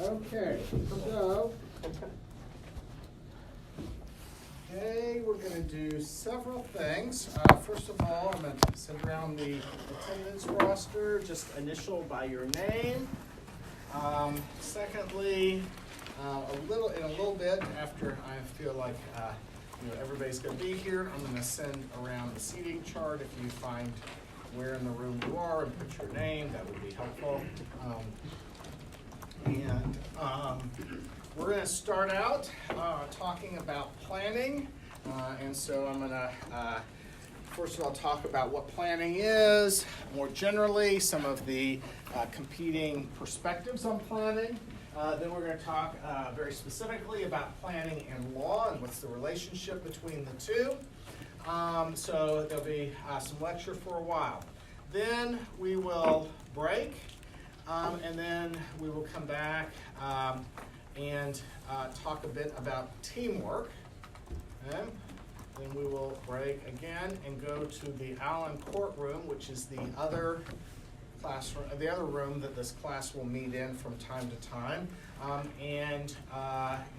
Okay, so today we're going to do several things. First of all, I'm going to send around the attendance roster, just initial by your name. Secondly, in a little bit after I feel like everybody's going to be here, I'm going to send around the seating chart. If you find where in the room you are and put your name, that would be helpful. We're going to start out talking about planning. And so I'm going to, first of all, talk about what planning is, more generally, some of the competing perspectives on planning. Then we're going to talk very specifically about planning and law and what's the relationship between the two. So there'll be some lecture for a while. Then we will break. And then we will come back and talk a bit about teamwork. Okay? Then we will break again and go to the Allen courtroom, which is the other classroom, the other room that this class will meet in from time to time. And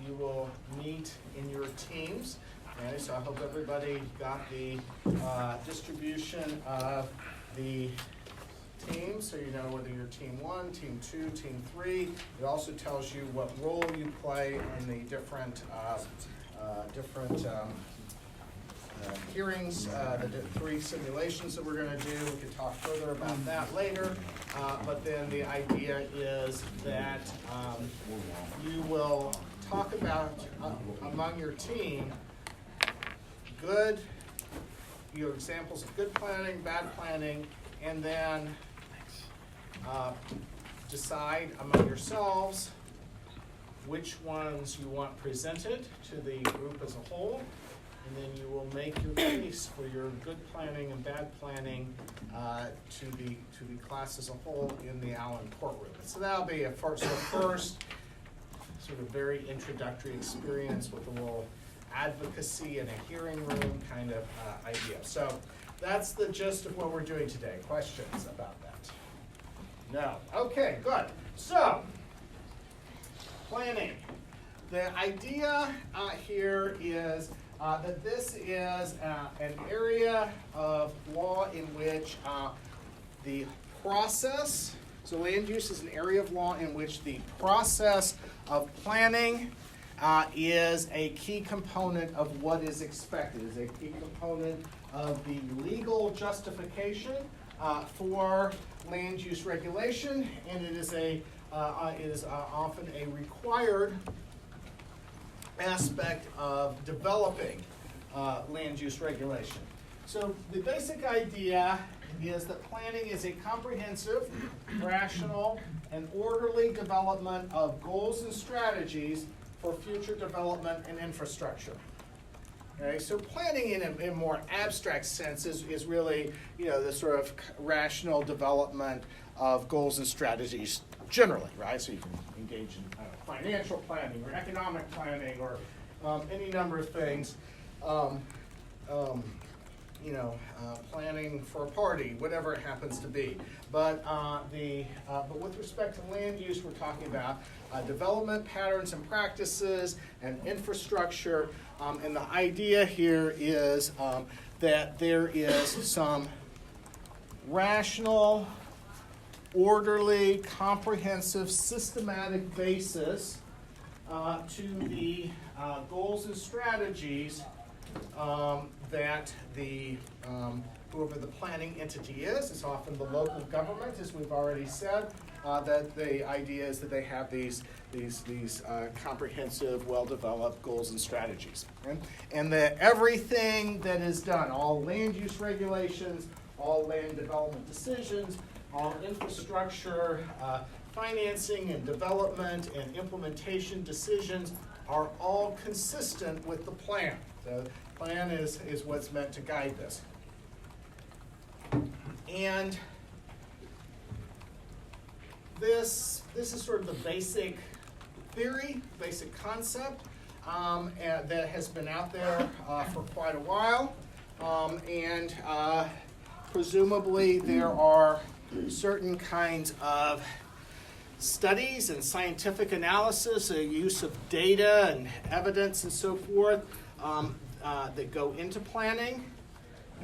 you will meet in your teams. Okay? So I hope everybody got the distribution of the teams, so you know whether you're team 1, team 2, team 3. It also tells you what role you play in the different hearings, the 3 simulations that we're going to do. We can talk further about that later. But then the idea is that you will talk about among your team your examples of good planning, bad planning, and then decide among yourselves which ones you want presented to the group as a whole, and then you will make your case for your good planning and bad planning to the class as a whole in the Allen courtroom. So that'll be a first sort of very introductory experience with a little advocacy in a hearing room kind of idea. So that's the gist of what we're doing today. Questions about that? No. Okay, good. So, planning. The idea here is that this is an area of law in which the process, so land use is an area of law in which the process of planning is a key component of what is expected, is a key component of the legal justification for land use regulation, and it is often a required aspect of developing land use regulation. So the basic idea is that planning is a comprehensive, rational, and orderly development of goals and strategies for future development and infrastructure. Okay, so planning in a more abstract sense is really, the sort of rational development of goals and strategies generally, right? So you can engage in financial planning or economic planning or any number of things. Planning for a party, whatever it happens to be. But with respect to land use, we're talking about development patterns and practices and infrastructure. And the idea here is that there is some rational, orderly, comprehensive, systematic basis to the goals and strategies that whoever the planning entity is. It's often the local government, as we've already said. That the idea is that they have these comprehensive, well-developed goals and strategies. Okay? And that everything that is done, all land use regulations, all land development decisions, all infrastructure, financing and development and implementation decisions are all consistent with the plan. The plan is what's meant to guide this. And this is sort of the basic theory, basic concept that has been out there for quite a while. And presumably there are certain kinds of studies and scientific analysis, the use of data and evidence and so forth that go into planning.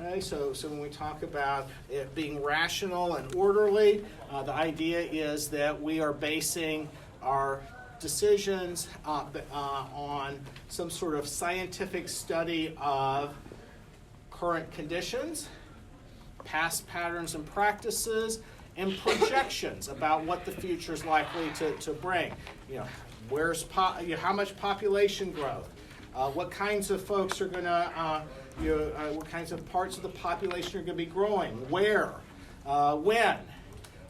Okay, so when we talk about it being rational and orderly, the idea is that we are basing our decisions on some sort of scientific study of current conditions, past patterns and practices, and projections about what the future is likely to bring. How much population growth? What kinds of folks are going to, what kinds of parts of the population are going to be growing? Where? When?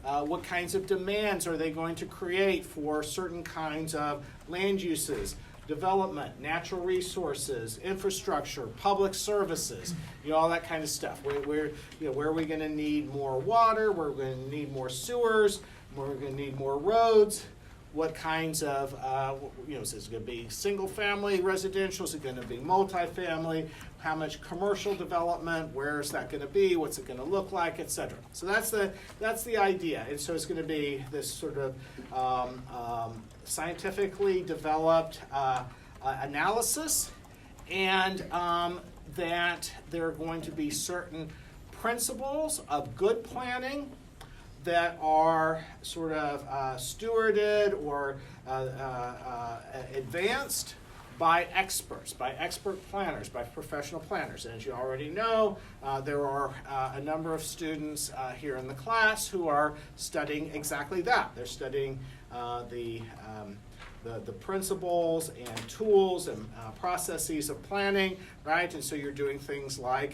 What kinds of demands are they going to create for certain kinds of land uses, development, natural resources, infrastructure, public services, all that kind of stuff. Where are we going to need more water? Where are we going to need more sewers? Where are we going to need more roads? What kinds of, is it going to be single-family residential? Is it going to be multifamily? How much commercial development? Where is that going to be? What's it going to look like, et cetera? So that's the idea. And so it's going to be this sort of scientifically developed analysis, and that there are going to be certain principles of good planning that are sort of stewarded or advanced by experts, by expert planners, by professional planners. And as you already know, there are a number of students here in the class who are studying exactly that. They're studying the principles and tools and processes of planning, right? And so you're doing things like,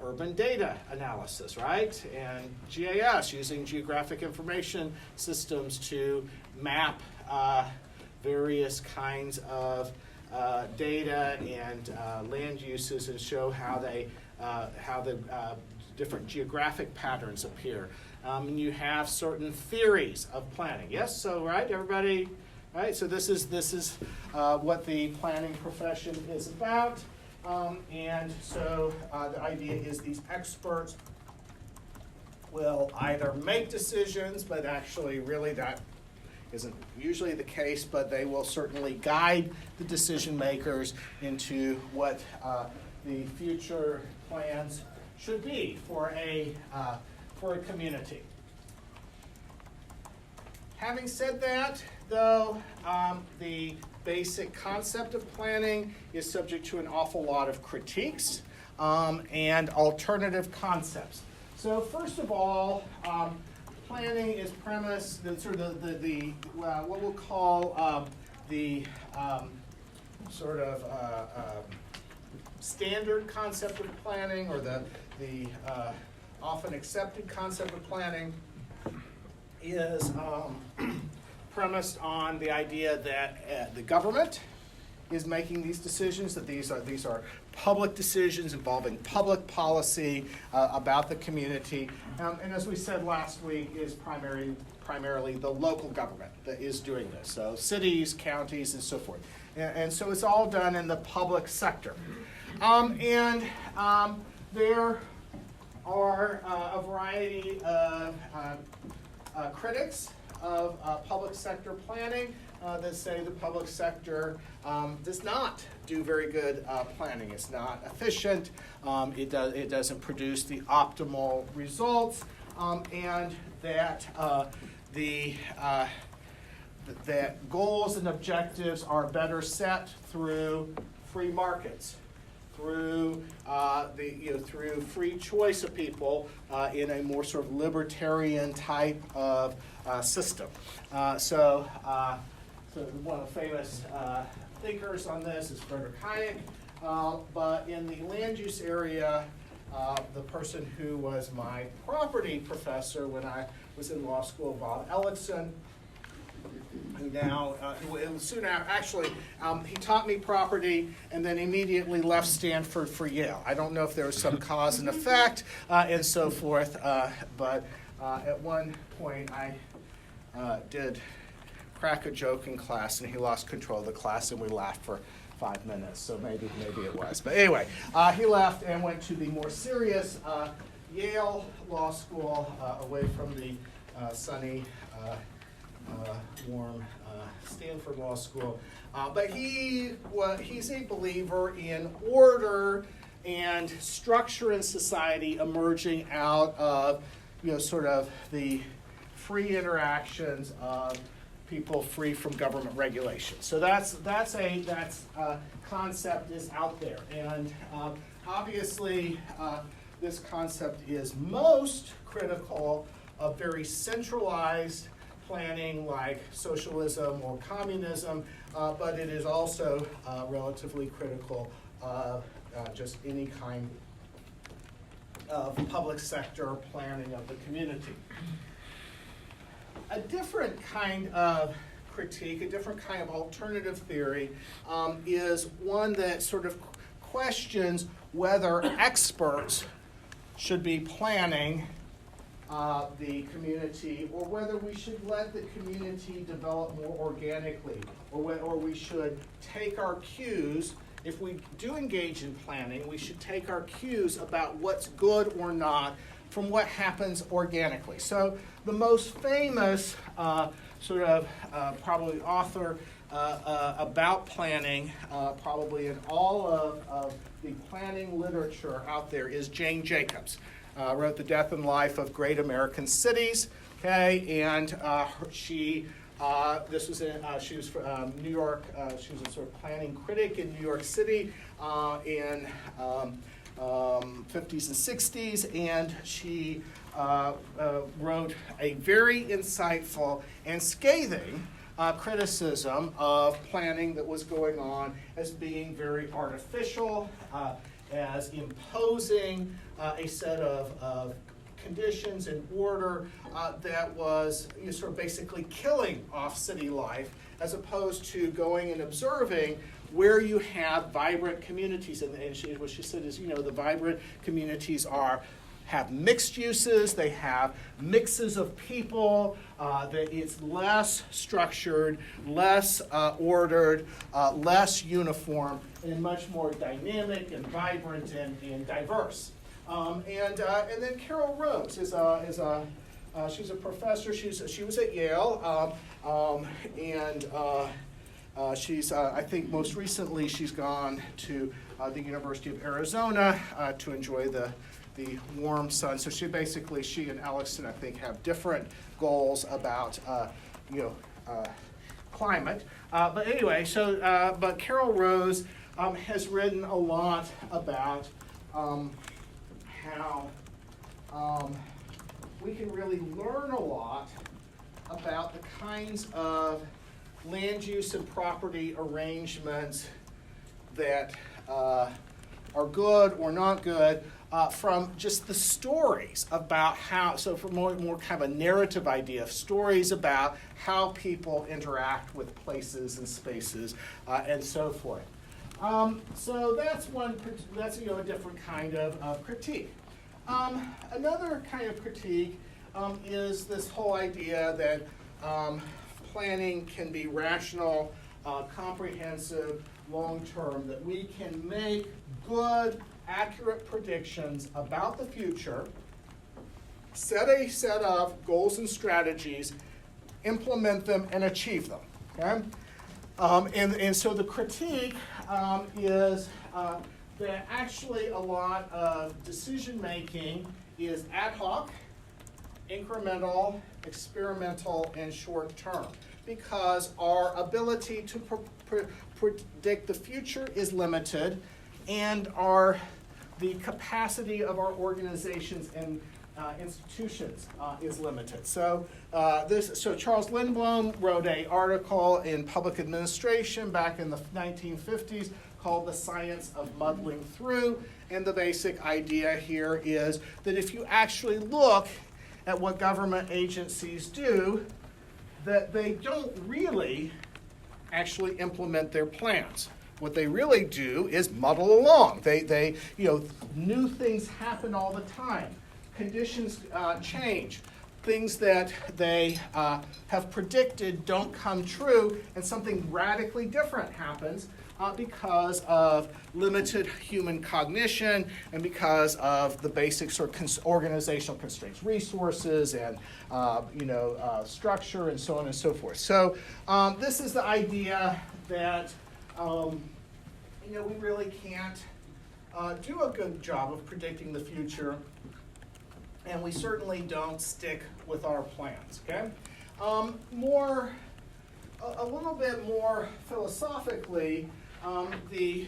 urban data analysis, right? And GIS, using geographic information systems to map various kinds of data and land uses and show how the different geographic patterns appear. And you have certain theories of planning. Yes, so right, everybody, right? So this is what the planning profession is about. And so the idea is these experts will either make decisions, but actually really that isn't usually the case, but they will certainly guide the decision makers into what the future plans should be for a community. Having said that, though, the basic concept of planning is subject to an awful lot of critiques and alternative concepts. So first of all, planning is premised, sort of what we'll call the sort of standard concept of planning, or the often accepted concept of planning is premised on the idea that the government is making these decisions, that these are public decisions involving public policy about the community. And as we said last week, is primarily the local government that is doing this. So cities, counties, and so forth. And so it's all done in the public sector. There are a variety of critics of public sector planning that say the public sector does not do very good planning. It's not efficient. It doesn't produce the optimal results, and that that goals and objectives are better set through free markets, through through free choice of people in a more sort of libertarian type of system. So one of the famous thinkers on this is Friedrich Hayek. But in the land use area, the person who was my property professor when I was in law school, Bob Ellickson, who now, soon after, actually, he taught me property and then immediately left Stanford for Yale. I don't know if there was some cause and effect and so forth, but at one point I did crack a joke in class and he lost control of the class and we laughed for 5 minutes, so maybe it was. But anyway, he left and went to the more serious Yale Law School away from the sunny warm Stanford Law School. But he's a believer in order and structure in society emerging out of, sort of the free interactions of people free from government regulation. So that's concept is out there, and obviously this concept is most critical of very centralized planning like socialism or communism, but it is also relatively critical of just any kind of public sector planning of the community. A different kind of critique, a different kind of alternative theory is one that sort of questions whether experts should be planning the community, or whether we should let the community develop more organically, or we should take our cues. If we do engage in planning, we should take our cues about what's good or not from what happens organically. So the most famous probably author about planning, probably in all of the planning literature out there, is Jane Jacobs. Wrote The Death and Life of Great American Cities. Okay, and she was from New York. She was a sort of planning critic in New York City in 50s and 60s, and she wrote a very insightful and scathing criticism of planning that was going on as being very artificial, as imposing a set of conditions and order that was sort of basically killing off city life, as opposed to going and observing where you have vibrant communities. And what she said is, the vibrant communities have mixed uses, they have mixes of people, that it's less structured, less ordered, less uniform, and much more dynamic and vibrant and diverse. And then Carol Rose she's a professor. She was at Yale, and she's I think most recently she's gone to the University of Arizona to enjoy the warm sun. So she and Alexson, I think, have different goals about climate. But anyway, but Carol Rose has written a lot about how we can really learn a lot about the kinds of land use and property arrangements that are good or not good from just the stories about how, so for more kind of a narrative idea of stories about how people interact with places and spaces and so forth. So that's a different kind of critique. Another kind of critique is this whole idea that planning can be rational, comprehensive, long-term, that we can make good, accurate predictions about the future, set a set of goals and strategies, implement them, and achieve them. Okay? And so the critique is that actually a lot of decision-making is ad hoc, incremental, experimental, and short-term, because our ability to predict the future is limited, and the capacity of our organizations and institutions is limited. So Charles Lindblom wrote an article in Public Administration back in the 1950s called The Science of Muddling Through, and the basic idea here is that if you actually look at what government agencies do, that they don't really actually implement their plans. What they really do is muddle along. They new things happen all the time. Conditions change. things that they have predicted don't come true, and something radically different happens because of limited human cognition and because of the basic sort of organizational constraints, resources and structure and so on and so forth. So this is the idea that we really can't do a good job of predicting the future, and we certainly don't stick with our plans. Okay, a little bit more philosophically, the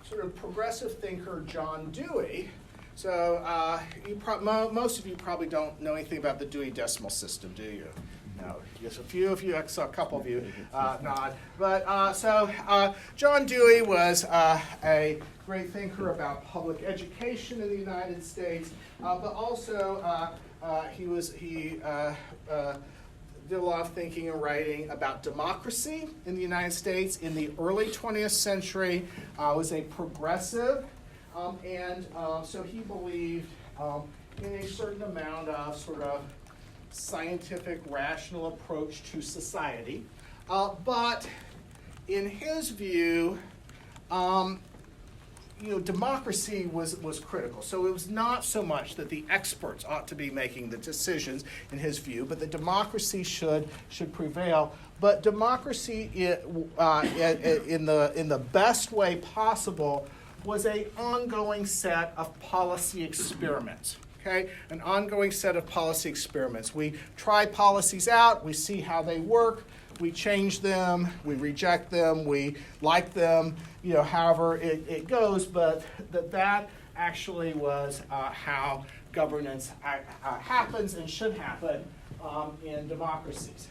sort of progressive thinker John Dewey. So most of you probably don't know anything about the Dewey Decimal System, do you? No, just a few of you, I saw a couple of you nod. But so John Dewey was a great thinker about public education in the United States, but also he did a lot of thinking and writing about democracy in the United States in the early 20th century, was a progressive, and so he believed in a certain amount of sort of scientific, rational approach to society. But in his view, democracy was critical. So it was not so much that the experts ought to be making the decisions in his view, but that democracy should prevail. But democracy in the best way possible was an ongoing set of policy experiments. Okay, an ongoing set of policy experiments. We try policies out, we see how they work, we change them, we reject them, we like them, however it goes, but that actually was how governance happens and should happen in democracies.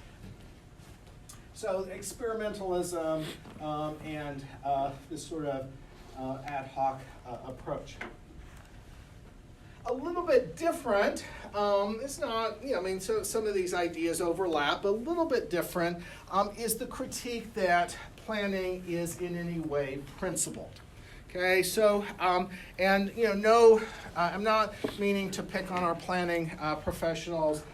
So experimentalism and this sort of ad hoc approach. A little bit different, it's not, so some of these ideas overlap, but a little bit different is the critique that planning is in any way principled. Okay, so, I'm not meaning to pick on our planning professionals,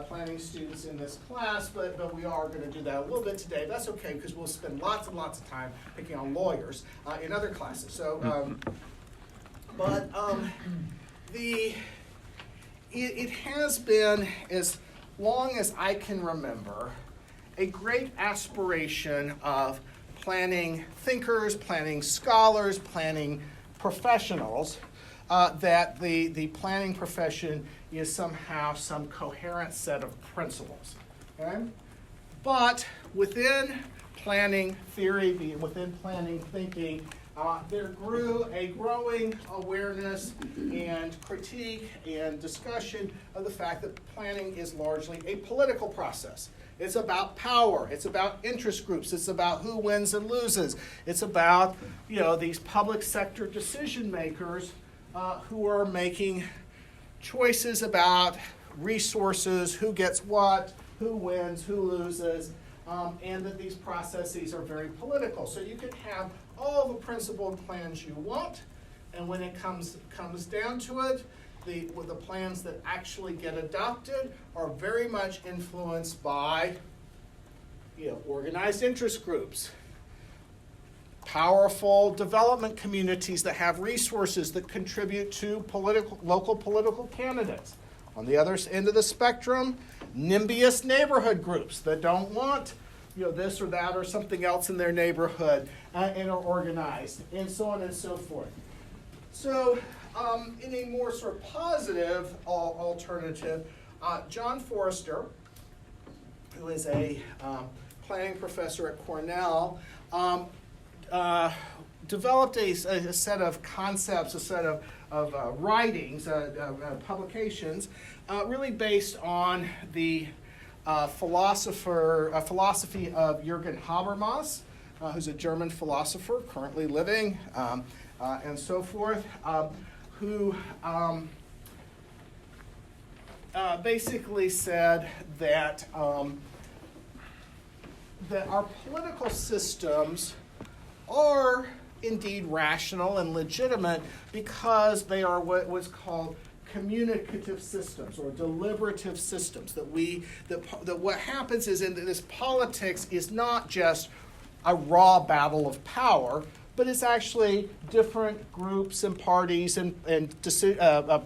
planning students in this class, but we are going to do that a little bit today. That's okay, because we'll spend lots and lots of time picking on lawyers in other classes. So, it has been, as long as I can remember, a great aspiration of planning thinkers, planning scholars, planning professionals, that the planning profession is somehow some coherent set of principles. Okay? But within planning theory, within planning thinking, there grew a growing awareness and critique and discussion of the fact that planning is largely a political process. It's about power. It's about interest groups. It's about who wins and loses. It's about these public sector decision makers who are making choices about resources, who gets what, who wins, who loses, and that these processes are very political. So you can have all the principled plans you want, and when it comes down to it, the plans that actually get adopted are very much influenced by organized interest groups, powerful development communities that have resources that contribute to local political candidates. On the other end of the spectrum, NIMBYist neighborhood groups that don't want this or that or something else in their neighborhood and are organized, and so on and so forth. So in a more sort of positive alternative, John Forrester, who is a planning professor at Cornell, developed a set of concepts, a set of writings, publications, really based on the philosophy of Jürgen Habermas, who's a German philosopher currently living, and so forth, who basically said that our political systems are indeed rational and legitimate because they are what's called communicative systems or deliberative systems that what happens is in this politics is not just a raw battle of power, but it's actually different groups and parties and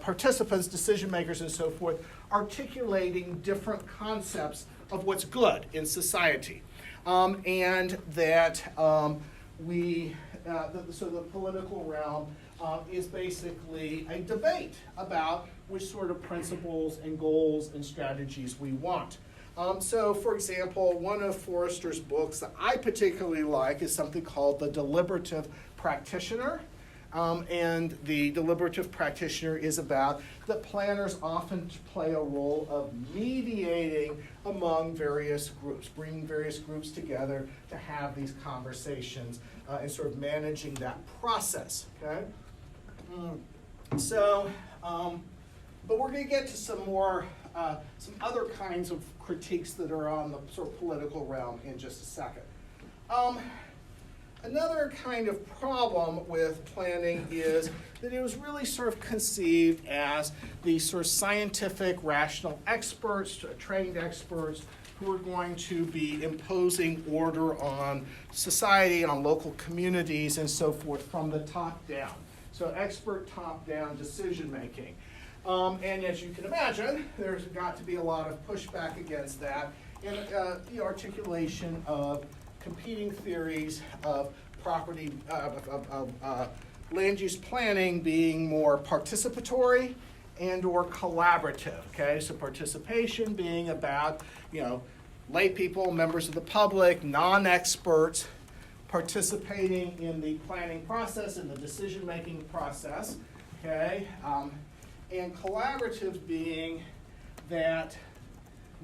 participants, decision makers, and so forth, articulating different concepts of what's good in society. And that so the political realm is basically a debate about which sort of principles and goals and strategies we want. So, for example, one of Forrester's books that I particularly like is something called The Deliberative Practitioner. And the deliberative practitioner is about that planners often play a role of mediating among various groups, bringing various groups together to have these conversations and sort of managing that process, okay? But we're going to get to some other kinds of critiques that are on the sort of political realm in just a second. Another kind of problem with planning is that it was really sort of conceived as these sort of scientific, rational experts, trained experts, who are going to be imposing order on society, on local communities, and so forth from the top down. So expert top-down decision making. And as you can imagine, there's got to be a lot of pushback against that and the articulation of competing theories of property, land use planning being more participatory and or collaborative, okay? So participation being about, lay people, members of the public, non-experts, participating in the planning process, in the decision-making process, okay? And collaborative being that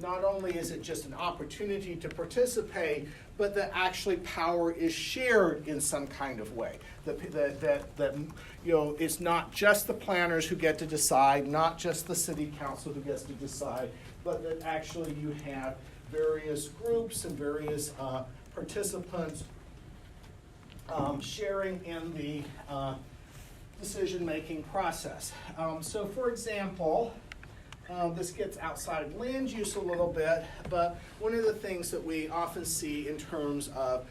not only is it just an opportunity to participate, but that actually power is shared in some kind of way. That it's not just the planners who get to decide, not just the city council who gets to decide, but that actually you have various groups and various participants sharing in the decision-making process. So for example, this gets outside land use a little bit, but one of the things that we often see in terms of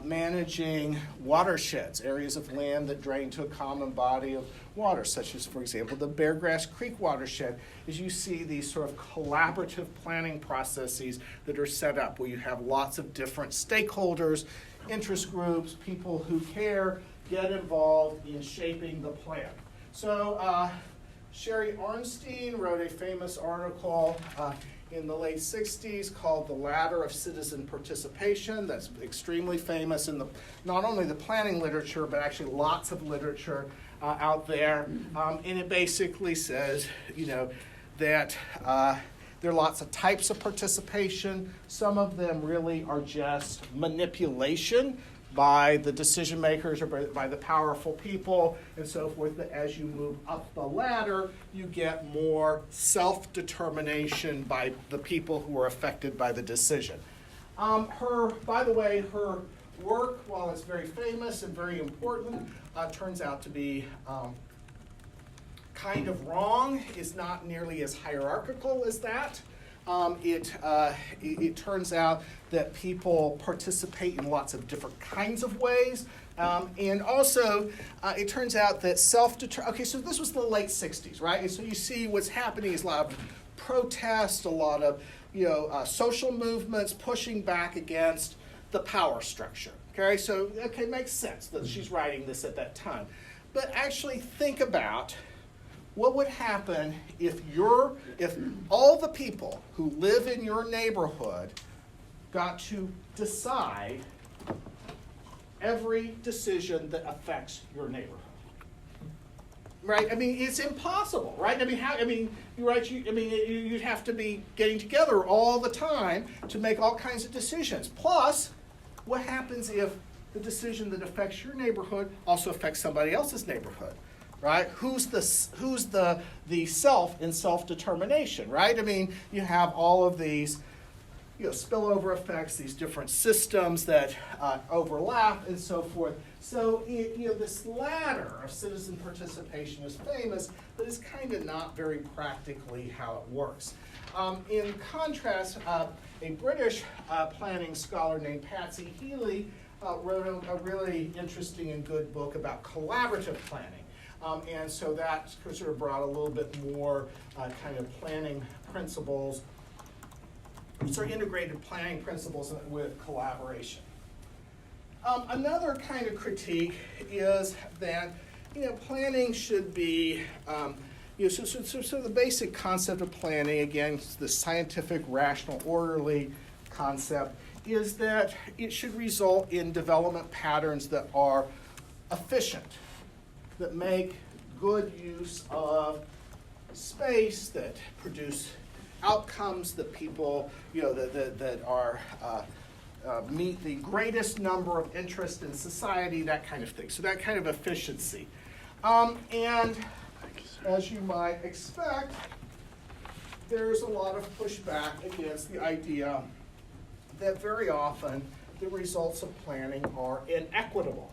managing watersheds, areas of land that drain to a common body of water, such as, for example, the Beargrass Creek watershed, is you see these sort of collaborative planning processes that are set up where you have lots of different stakeholders, interest groups, people who care, get involved in shaping the plan. So Sherry Arnstein wrote a famous article in the late 60s called The Ladder of Citizen Participation. That's extremely famous in not only the planning literature, but actually lots of literature out there. And it basically says, that there are lots of types of participation. Some of them really are just manipulation by the decision makers or by the powerful people and so forth. But as you move up the ladder, you get more self-determination by the people who are affected by the decision. By the way, her work, while it's very famous and very important, turns out to be kind of wrong. It's not nearly as hierarchical as that. It turns out that people participate in lots of different kinds of ways. And also, it turns out that okay, so this was the late 60s, right? And so you see what's happening is a lot of protests, a lot of, social movements pushing back against the power structure. Okay, so, makes sense that she's writing this at that time. But actually think about what would happen if all the people who live in your neighborhood got to decide every decision that affects your neighborhood? Right? I mean, it's impossible, right? You're right. You'd have to be getting together all the time to make all kinds of decisions. Plus, what happens if the decision that affects your neighborhood also affects somebody else's neighborhood? Right? Who's the self in self-determination, right? You have all of these spillover effects, these different systems that overlap, and so forth. So this ladder of citizen participation is famous, but it's kind of not very practically how it works. In contrast, a British planning scholar named Patsy Healy wrote a really interesting and good book about collaborative planning. And so that sort of brought a little bit more kind of planning principles, sort of integrated planning principles with collaboration. Another kind of critique is that planning should be, so the basic concept of planning, again, the scientific, rational, orderly concept, is that it should result in development patterns that are efficient, that make good use of space, that produce outcomes that people, that are meet the greatest number of interests in society, that kind of thing. So that kind of efficiency. And as you might expect, there's a lot of pushback against the idea that very often the results of planning are inequitable,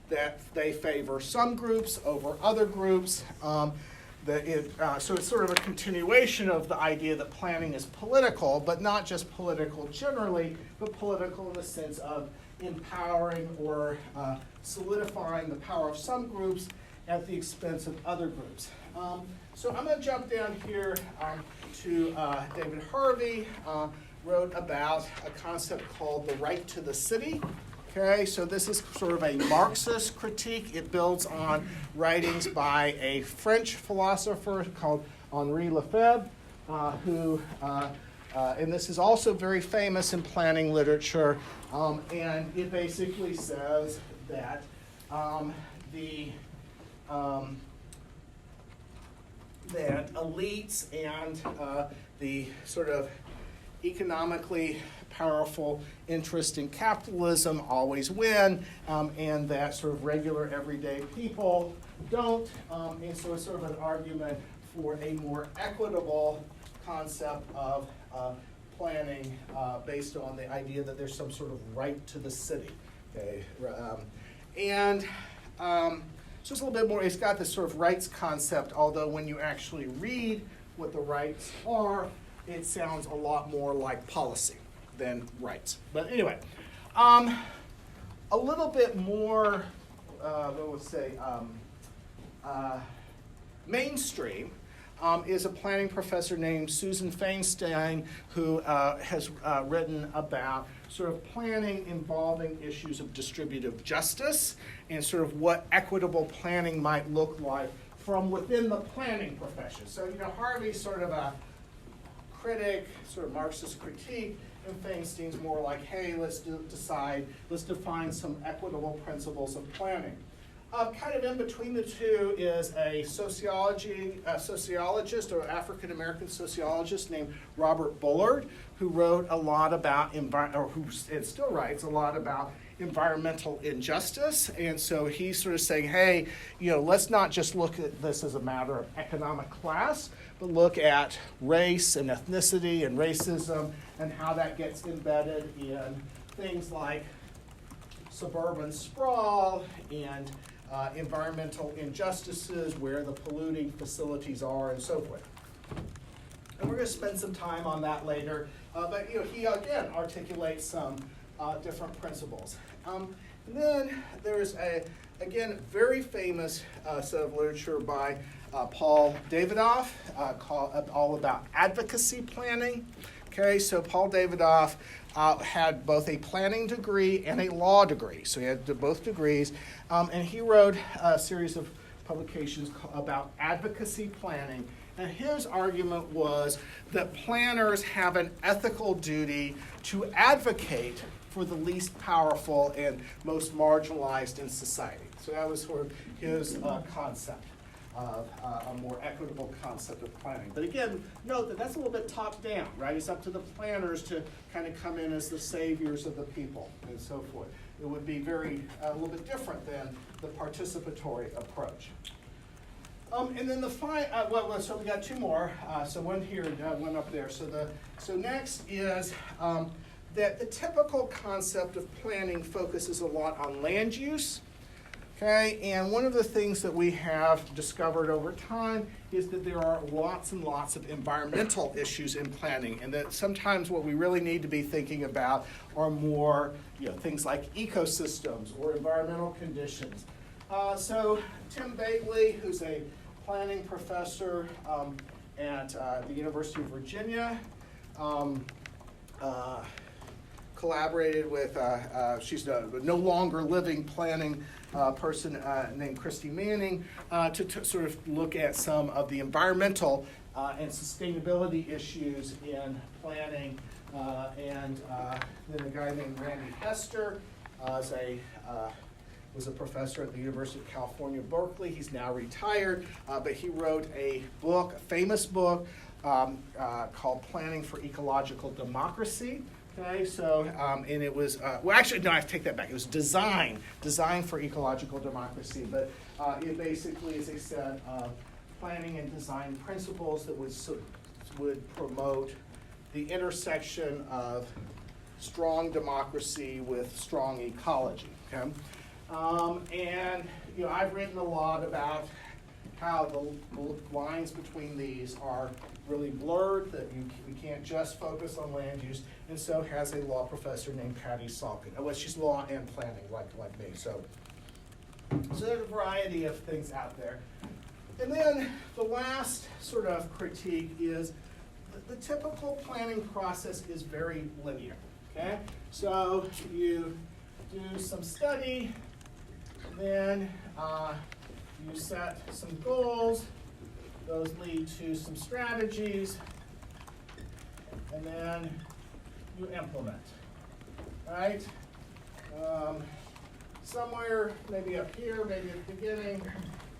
that they favor some groups over other groups. So it's sort of a continuation of the idea that planning is political, but not just political generally, but political in the sense of empowering or solidifying the power of some groups at the expense of other groups. So I'm going to jump down here to David Harvey, wrote about a concept called the right to the city. Okay, so this is sort of a Marxist critique. It builds on writings by a French philosopher called Henri Lefebvre, and this is also very famous in planning literature, and it basically says that that elites and the sort of economically powerful interest in capitalism always win, and that sort of regular everyday people don't. And so it's sort of an argument for a more equitable concept of planning based on the idea that there's some sort of right to the city. Okay, so it's a little bit more, it's got this sort of rights concept, although when you actually read what the rights are, it sounds a lot more like policy than rights. But anyway, a little bit more, mainstream is a planning professor named Susan Feinstein, who has written about sort of planning involving issues of distributive justice and sort of what equitable planning might look like from within the planning profession. So, Harvey's sort of a critic, sort of Marxist critique, and Feinstein's more like, hey, let's define some equitable principles of planning. Kind of in between the two is a sociologist or African-American sociologist named Robert Bullard, who wrote a lot about, and still writes a lot about environmental injustice. And so he's sort of saying, hey, let's not just look at this as a matter of economic class, but look at race and ethnicity and racism and how that gets embedded in things like suburban sprawl and environmental injustices, where the polluting facilities are, and so forth. And we're going to spend some time on that later. But he again articulates some different principles. And then there's again very famous set of literature by Paul Davidoff called all about advocacy planning. Okay, so Paul Davidoff had both a planning degree and a law degree. So he had both degrees. And he wrote a series of publications about advocacy planning. And his argument was that planners have an ethical duty to advocate for the least powerful and most marginalized in society. So that was sort of his concept of a more equitable concept of planning. But again, note that that's a little bit top-down, right? It's up to the planners to kind of come in as the saviors of the people and so forth. It would be a little bit different than the participatory approach. And then so we got two more. So one here, one up there. So next is that the typical concept of planning focuses a lot on land use. Okay, and one of the things that we have discovered over time is that there are lots and lots of environmental issues in planning, and that sometimes what we really need to be thinking about are more, things like ecosystems or environmental conditions. So Tim Bately, who's a planning professor at the University of Virginia, collaborated with, she's no longer living planning person named Christy Manning to sort of look at some of the environmental and sustainability issues in planning. And then a guy named Randy Hester was a professor at the University of California, Berkeley. He's now retired, but he wrote a famous book called Planning for Ecological Democracy. Okay, so, and it was, actually, no, I take that back. It was Design for Ecological Democracy, but it basically is a set of planning and design principles that would promote the intersection of strong democracy with strong ecology, okay? And, I've written a lot about how the lines between these are really blurred, that we can't just focus on land use, and so has a law professor named Patty Salkin. Well, she's law and planning, like me. So there's a variety of things out there. And then the last sort of critique is the typical planning process is very linear. Okay, so you do some study, then you set some goals. Those lead to some strategies, and then you implement, right? Somewhere, maybe up here, maybe at the beginning,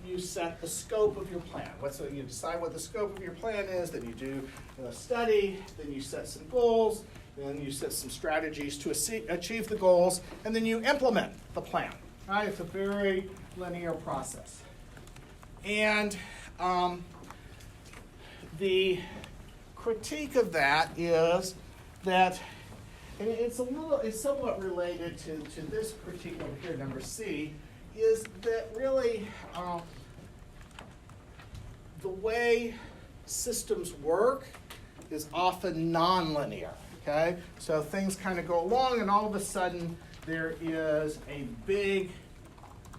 you set the scope of your plan. You decide what the scope of your plan is, then you do a study, then you set some goals, then you set some strategies to achieve the goals, and then you implement the plan, right? It's a very linear process. And the critique of that is that, and it's somewhat related to this critique over here, number C, is that really the way systems work is often nonlinear. Okay, so things kind of go along, and all of a sudden there is a big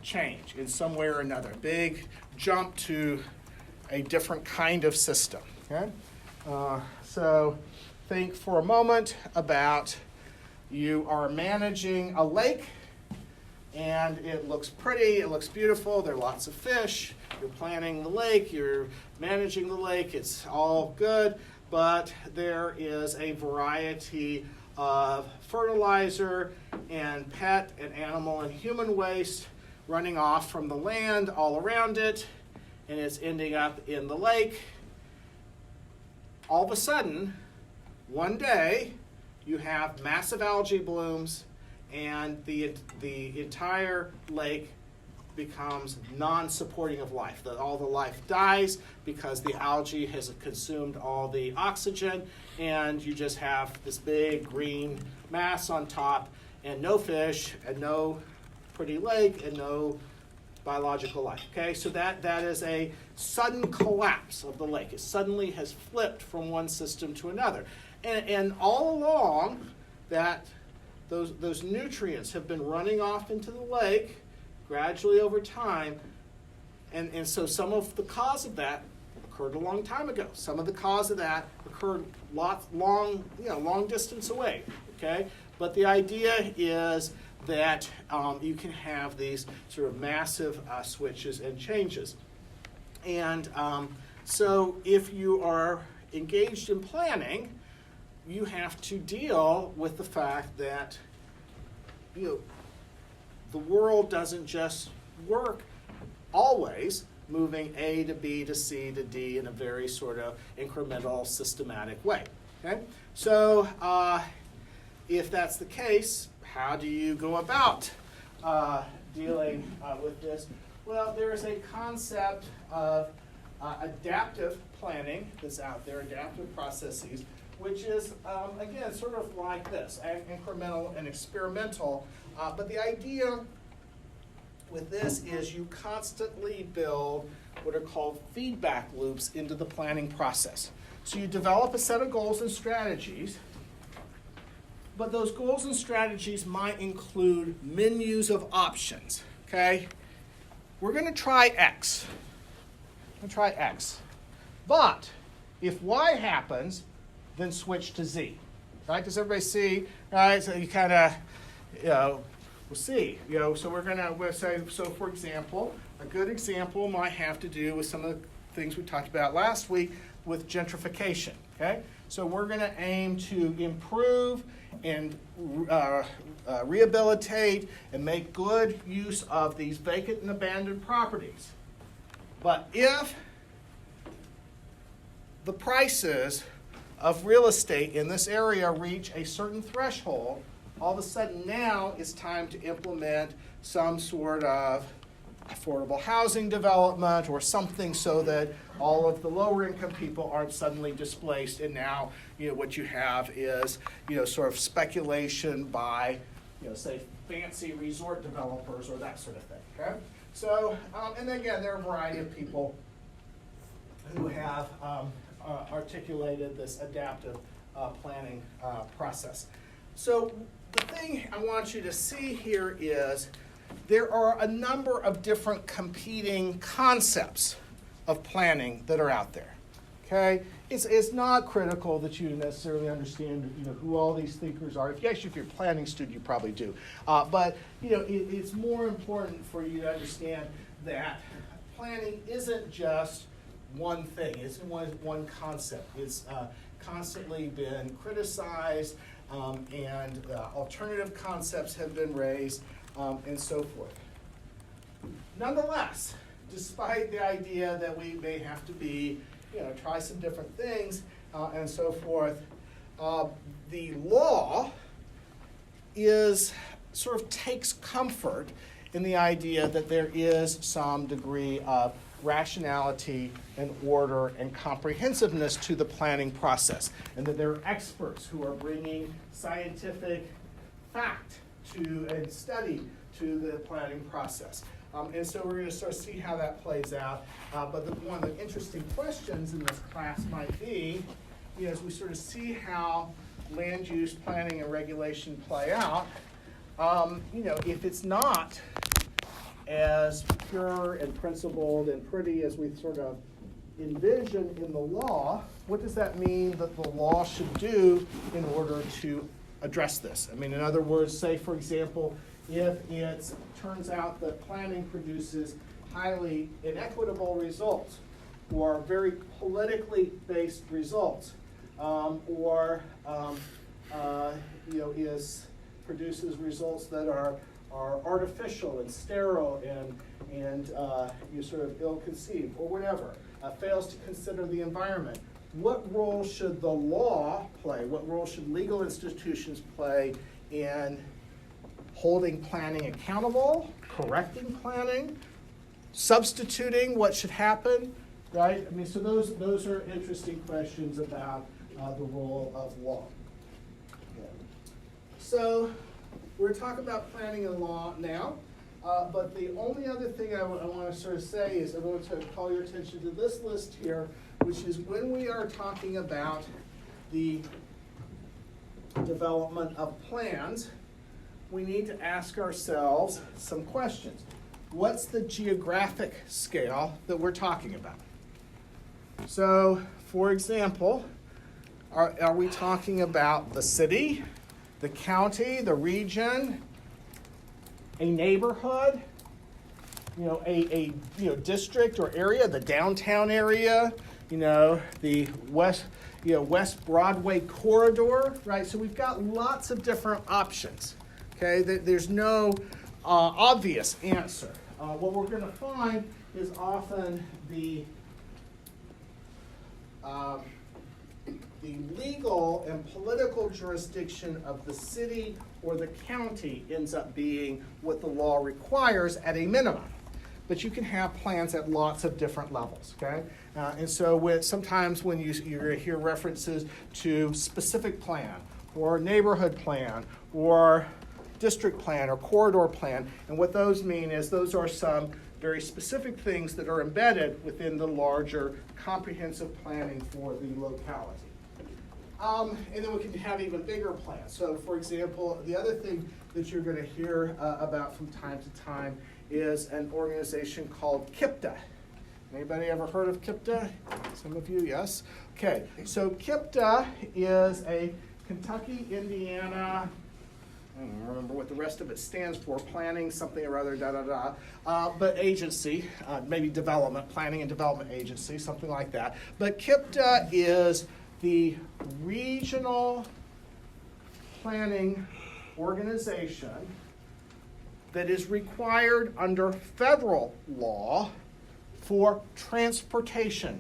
change in some way or another, big jump to a different kind of system. Okay, so think for a moment about you are managing a lake, and it looks pretty, it looks beautiful, there are lots of fish, you're planning the lake, you're managing the lake, it's all good, but there is a variety of fertilizer and pet and animal and human waste running off from the land all around it, and it's ending up in the lake. All of a sudden, one day, you have massive algae blooms, and the entire lake becomes non-supporting of life. All the life dies because the algae has consumed all the oxygen, and you just have this big green mass on top, and no fish, and no pretty lake, and no biological life. Okay, so that is a sudden collapse of the lake. It suddenly has flipped from one system to another. And all along, those nutrients have been running off into the lake gradually over time, and so some of the cause of that occurred a long time ago. Some of the cause of that occurred long distance away. Okay, but the idea is that you can have these sort of massive switches and changes. And so if you are engaged in planning, you have to deal with the fact that the world doesn't just work always moving A to B to C to D in a very sort of incremental, systematic way. Okay? So if that's the case, how do you go about dealing with this? Well, there is a concept of adaptive planning that's out there, adaptive processes, which is, again, sort of like this, incremental and experimental. But the idea with this is you constantly build what are called feedback loops into the planning process. So you develop a set of goals and strategies, but those goals and strategies might include menus of options, okay? We're going to try X. But if Y happens, then switch to Z, right? Does everybody see? Right? So you kind of, we'll see. So we'll say, so for example, a good example might have to do with some of the things we talked about last week with gentrification, okay? So we're going to aim to improve and rehabilitate and make good use of these vacant and abandoned properties. But if the prices of real estate in this area reach a certain threshold, all of a sudden now it's time to implement some sort of affordable housing development or something so that all of the lower income people aren't suddenly displaced, and now what you have is sort of speculation by say fancy resort developers or that sort of thing. Okay, so and again there are a variety of people who have articulated this adaptive planning process. So the thing I want you to see here is there are a number of different competing concepts of planning that are out there. Okay, it's not critical that you necessarily understand who all these thinkers are. If you're a planning student, you probably do. But it's more important for you to understand that planning isn't just one thing. It's one concept. It's constantly been criticized, and alternative concepts have been raised, and so forth. Nonetheless, despite the idea that we may have to try some different things, and so forth, the law sort of takes comfort in the idea that there is some degree of rationality and order and comprehensiveness to the planning process, and that there are experts who are bringing scientific fact and study to the planning process. And so we're going to sort of see how that plays out. But one of the interesting questions in this class might be, as we sort of see how land use planning and regulation play out, if it's not as pure and principled and pretty as we sort of envision in the law, what does that mean that the law should do in order to address this? I mean, in other words, say, for example, if it turns out that planning produces highly inequitable results or very politically based results, produces results that are artificial and sterile and sort of ill-conceived or whatever, fails to consider the environment. What role should the law play? What role should legal institutions play in holding planning accountable, correcting planning, substituting what should happen, right? I mean, so those are interesting questions about the role of law. Yeah. So we're talking about planning and law now, but the only other thing I want to sort of say is I want to call your attention to this list here, which is when we are talking about the development of plans, we need to ask ourselves some questions. What's the geographic scale that we're talking about? So, for example, are we talking about the city, the county, the region, a neighborhood, a district or area, the downtown area, the West Broadway corridor, right? So we've got lots of different options. Okay, there's no obvious answer. What we're going to find is often the legal and political jurisdiction of the city or the county ends up being what the law requires at a minimum. but you can have plans at lots of different levels, okay? And so sometimes when you're going to hear references to specific plan, or neighborhood plan, or district plan, or corridor plan, and what those mean is those are some very specific things that are embedded within the larger comprehensive planning for the locality. And then we can have even bigger plans. So for example, the other thing that you're going to hear about from time to time is an organization called KIPTA. Anybody ever heard of KIPTA? Some of you, yes? Okay, so KIPTA is a Kentucky, Indiana, I don't remember what the rest of it stands for, planning something or other, but agency, maybe development, planning and development agency, something like that. But KIPTA is the regional planning organization that is required under federal law for transportation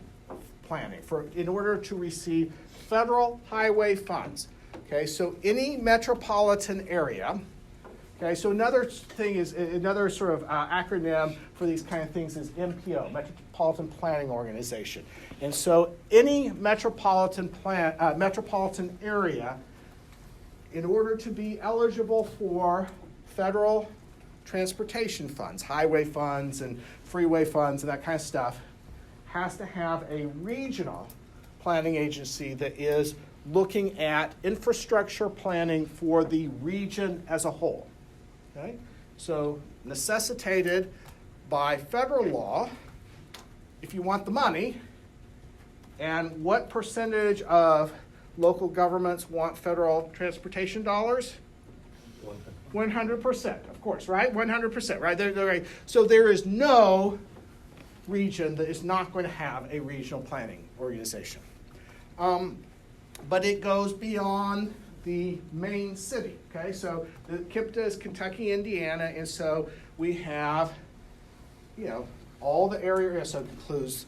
planning, in order to receive federal highway funds. Okay, so any metropolitan area. Okay, so another thing is, another sort of acronym for these kind of things is MPO, Metropolitan Planning Organization. And so any metropolitan area, in order to be eligible for federal transportation funds, highway funds and freeway funds and that kind of stuff, has to have a regional planning agency that is looking at infrastructure planning for the region as a whole. Okay? So necessitated by federal law, if you want the money, and what percentage of local governments want federal transportation dollars? 100%, of course, right? 100%, right? Right? So there is no region that is not going to have a regional planning organization. But it goes beyond the main city, okay? So the KIPTA is Kentucky, Indiana, and so we have, all the area, so it includes,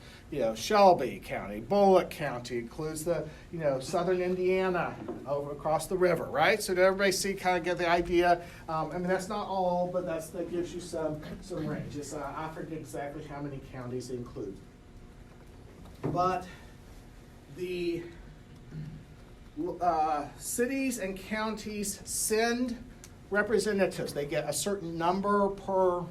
Shelby County, Bullock County, includes the, southern Indiana over across the river, right? So that everybody kind of get the idea. I mean, that's not all, but that gives you some range. I forget exactly how many counties it includes. But the cities and counties send representatives. They get a certain number per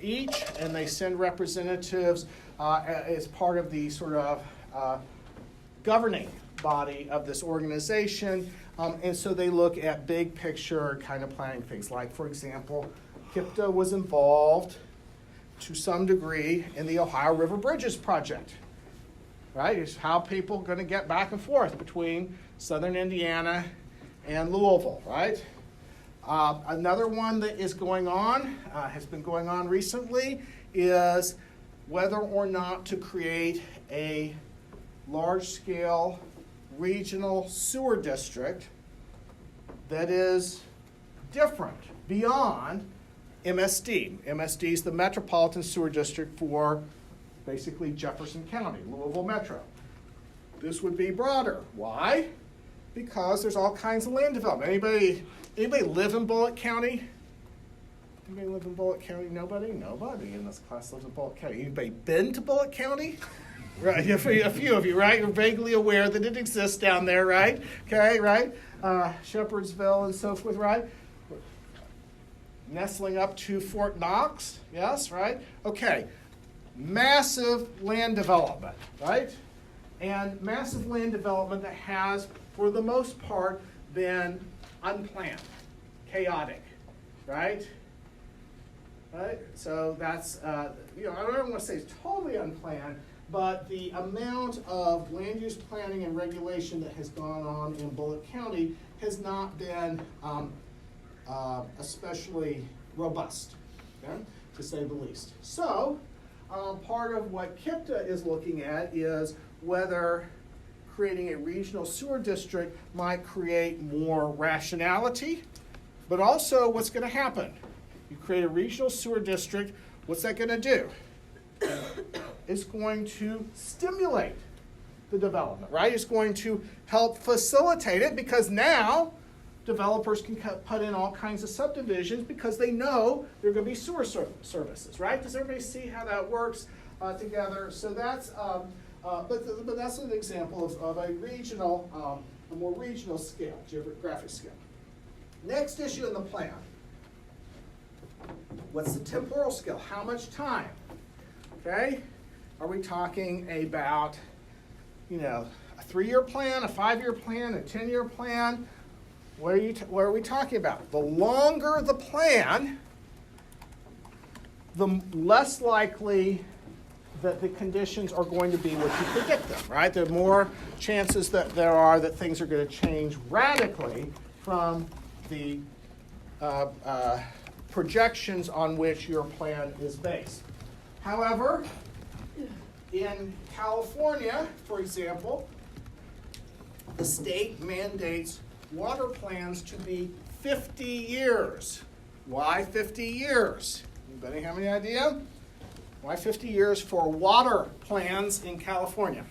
each, and they send representatives as part of the sort of governing body of this organization. And so they look at big picture kind of planning things. Like, for example, KIPTA was involved to some degree in the Ohio River Bridges project. Right? It's how people are going to get back and forth between southern Indiana and Louisville, right? Another one that is going on, has been going on recently, is whether or not to create a large-scale regional sewer district that is different, beyond MSD. MSD is the Metropolitan Sewer District for basically Jefferson County, Louisville Metro. This would be broader. Why? Because there's all kinds of land development. Anybody live in Bullock County? Anybody live in Bullock County? Nobody? Nobody in this class lives in Bullock County. Anybody been to Bullock County? Right, a few of you, right? You're vaguely aware that it exists down there, right? Okay, right? Shepherdsville and so forth, right? Nestling up to Fort Knox, yes, right? Okay. Massive land development, right? And massive land development that has, for the most part, been unplanned, chaotic, right? Right? So that's, I don't want to say it's totally unplanned, but the amount of land use planning and regulation that has gone on in Bullock County has not been especially robust, okay, to say the least. So, part of what KIPTA is looking at is whether creating a regional sewer district might create more rationality, but also what's going to happen. You create a regional sewer district, what's that going to do? It's going to stimulate the development, right? It's going to help facilitate it because now developers can put in all kinds of subdivisions because they know there are going to be sewer services, right? Does everybody see how that works together? So that's, but that's an example of a regional, a more regional scale, geographic scale. Next issue in the plan. What's the temporal scale? How much time? Okay? Are we talking about, you know, a 3-year plan, a 5-year plan, a 10-year plan? What are we talking about? The longer the plan, the less likely that the conditions are going to be what you predict them, right? The more chances that there are that things are going to change radically from the projections on which your plan is based. However, in California, for example, the state mandates water plans to be 50 years. Why 50 years? Anybody have any idea? Why 50 years for water plans in California?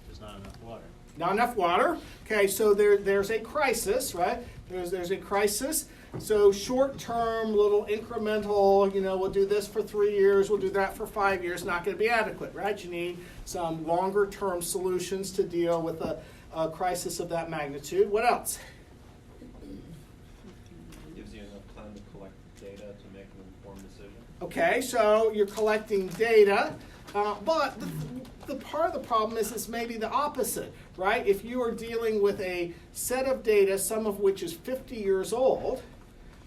There's not enough water. Not enough water. Okay, so there's a crisis, right? There's a crisis. So short-term, little incremental, you know, we'll do this for 3 years, we'll do that for 5 years, not going to be adequate, right? You need some longer-term solutions to deal with a crisis of that magnitude. What else? Gives you enough time to collect data to make an informed decision. Okay, so you're collecting data, but the part of the problem is maybe the opposite, right? If you are dealing with a set of data, some of which is 50 years old,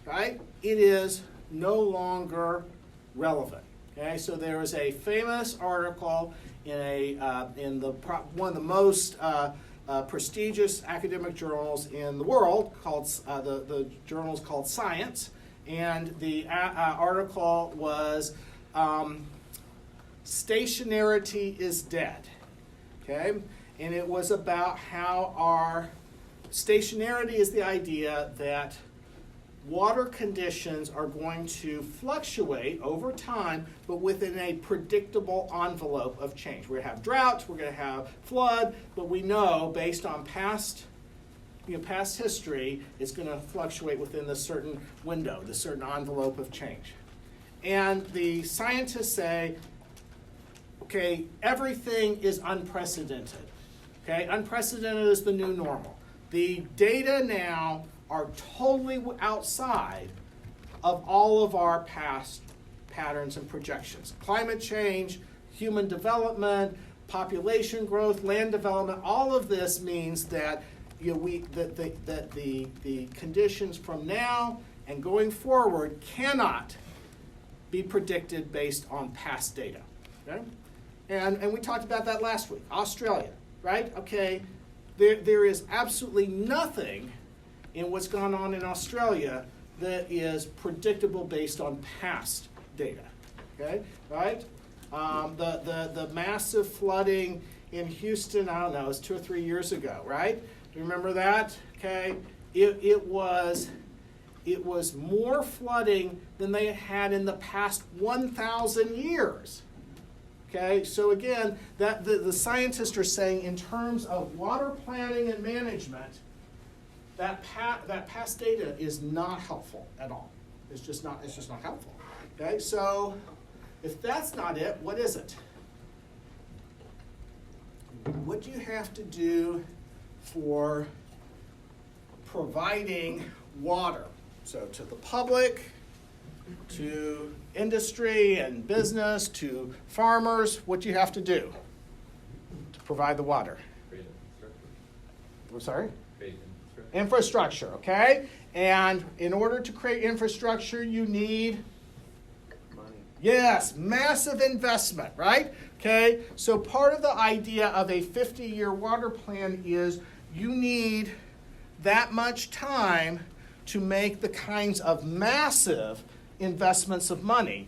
right, it is no longer relevant. Okay, so there is a famous article in one of the most prestigious academic journals in the world, called the journal is called Science, and the article was "Stationarity is Dead." Okay, and it was about how our stationarity is the idea that water conditions are going to fluctuate over time, but within a predictable envelope of change. We're going to have droughts, we're going to have flood, but we know based on past history, it's going to fluctuate within this certain window, this certain envelope of change. And the scientists say, okay, everything is unprecedented. Okay, unprecedented is the new normal. The data now are totally outside of all of our past patterns and projections. Climate change, human development, population growth, land development, all of this means that the conditions from now and going forward cannot be predicted based on past data. Okay? And we talked about that last week. Australia, right? Okay, there is absolutely nothing in what's gone on in Australia that is predictable based on past data. Okay, right? The massive flooding in Houston, I don't know, it was 2 or 3 years ago, right? Do you remember that? Okay, it was more flooding than they had in the past 1,000 years. Okay, so again, that the scientists are saying in terms of water planning and management, that past data is not helpful at all. It's just not helpful. Okay, so if that's not it, what is it? What do you have to do for providing water? So to the public, to industry and business, to farmers, what do you have to do to provide the water? Create infrastructure. I'm sorry? Create infrastructure. Infrastructure, okay? And in order to create infrastructure, you need Money. yes, massive investment, right? Okay, so part of the idea of a 50-year water plan is you need that much time to make the kinds of massive investments of money,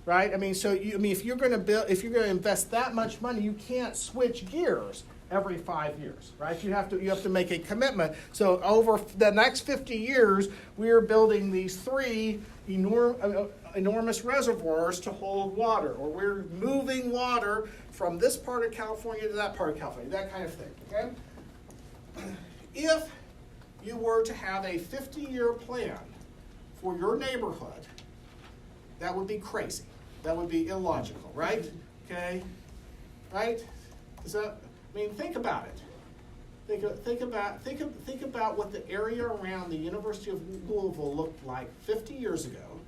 right? I mean, if you're going to invest that much money, you can't switch gears every 5 years, right? You have to make a commitment. So over the next 50 years, we are building these 3 enormous reservoirs to hold water, or we're moving water from this part of California to that part of California, that kind of thing. Okay? If you were to have a 50-year plan for your neighborhood, that would be crazy. That would be illogical, right? Okay? Right? Think about it. Think about what the area around the University of Louisville looked like 50 years ago,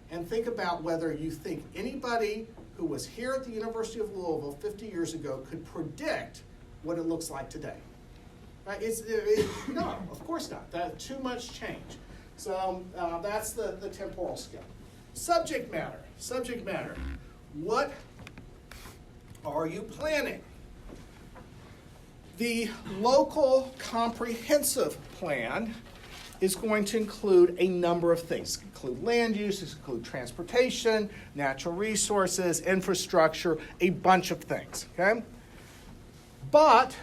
and think about whether you think anybody who was here at the University of Louisville 50 years ago could predict what it looks like today. Right? No, of course not. That's too much change. So that's the temporal scale. Subject matter. What are you planning? The local comprehensive plan is going to include a number of things. It include land use, it include transportation, natural resources, infrastructure, a bunch of things, okay? But,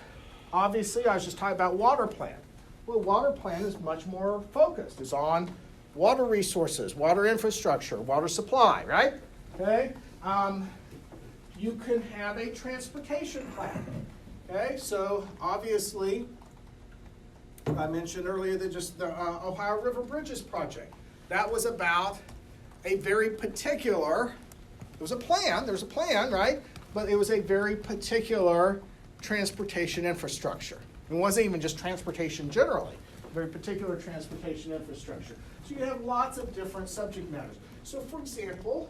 obviously, I was just talking about water plan. Well, water plan is much more focused. It's on water resources, water infrastructure, water supply, right? Okay? You can have a transportation plan. Okay, so obviously, I mentioned earlier that just the Ohio River Bridges project. That was about a very particular, there's a plan, right? But it was a very particular transportation infrastructure. It wasn't even just transportation generally, very particular transportation infrastructure. So you have lots of different subject matters. So for example,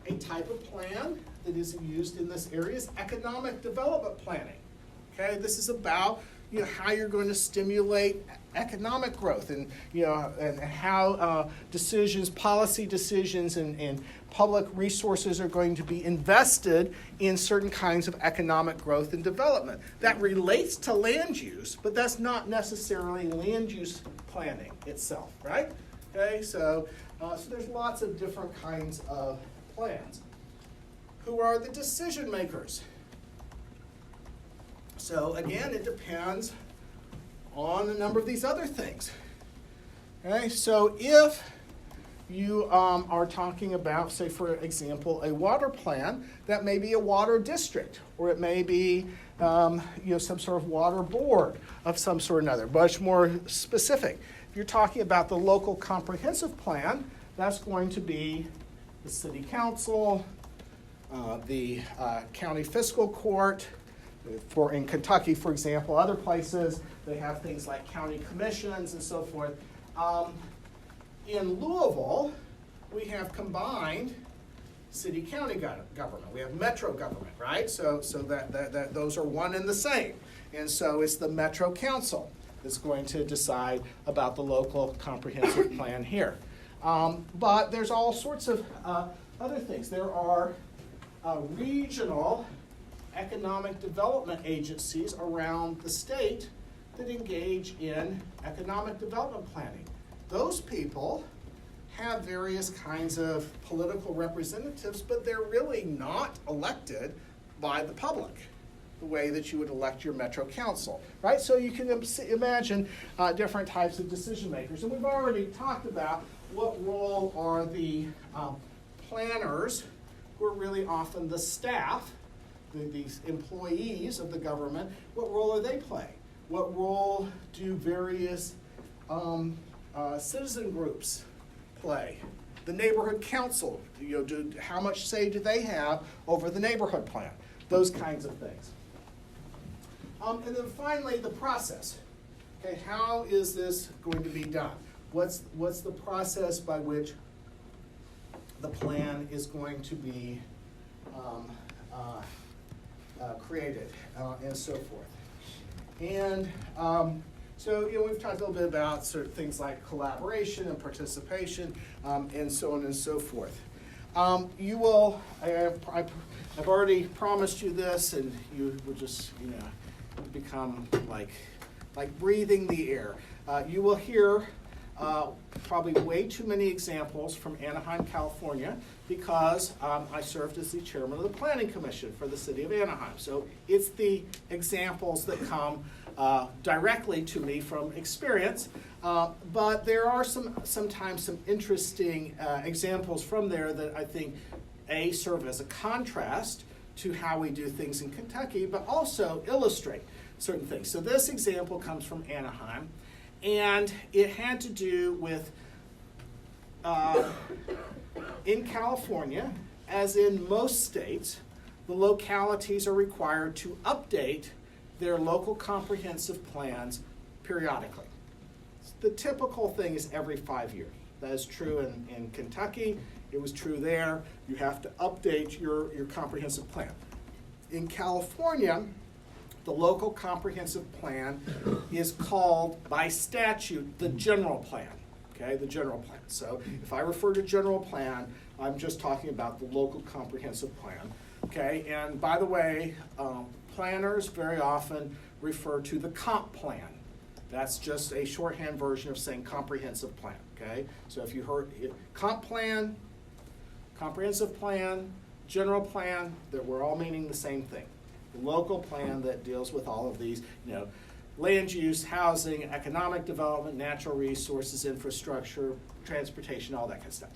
a type of plan that is used in this area is economic development planning. Okay, this is about how you're going to stimulate economic growth, and and how policy decisions, and public resources are going to be invested in certain kinds of economic growth and development. That relates to land use, but that's not necessarily land use planning itself, right? Okay, so there's lots of different kinds of plans. Who are the decision makers? So again, it depends on a number of these other things. Okay, so if you are talking about, say for example, a water plan, that may be a water district, or it may be some sort of water board of some sort or another, much more specific. If you're talking about the local comprehensive plan, that's going to be the city council, the county fiscal court. In Kentucky, for example, other places, they have things like county commissions and so forth. In Louisville, we have combined city-county government. We have metro government, right? So that those are one and the same. And so it's the Metro Council that's going to decide about the local comprehensive plan here. But there's all sorts of other things. There are regional economic development agencies around the state that engage in economic development planning. Those people have various kinds of political representatives, but they're really not elected by the public the way that you would elect your Metro Council, right? So you can imagine different types of decision makers. And we've already talked about what role are the planners, who are really often the staff, these employees of the government. What role are they playing? What role do various citizen groups play? The neighborhood council, how much say do they have over the neighborhood plan? Those kinds of things. And then finally, the process. Okay, how is this going to be done? What's the process by which the plan is going to be created, and so forth? And so we've talked a little bit about sort of things like collaboration and participation, and so on and so forth. You will, I've already promised you this, and you will just become like breathing the air. You will hear probably way too many examples from Anaheim, California, because I served as the chairman of the Planning Commission for the city of Anaheim. So it's the examples that come directly to me from experience, but there are sometimes some interesting examples from there that I think serve as a contrast to how we do things in Kentucky, but also illustrate certain things. So this example comes from Anaheim, And it had to do with, in California, as in most states, the localities are required to update their local comprehensive plans periodically. The typical thing is every 5 years. That is true in Kentucky. It was true there. You have to update your comprehensive plan. In California, the local comprehensive plan is called, by statute, the general plan. Okay, the general plan. So if I refer to general plan, I'm just talking about the local comprehensive plan. Okay, and by the way, planners very often refer to the comp plan. That's just a shorthand version of saying comprehensive plan. Okay, so if you heard it, comp plan, comprehensive plan, general plan, that we're all meaning the same thing. The local plan that deals with all of these, land use, housing, economic development, natural resources, infrastructure, transportation, all that kind of stuff.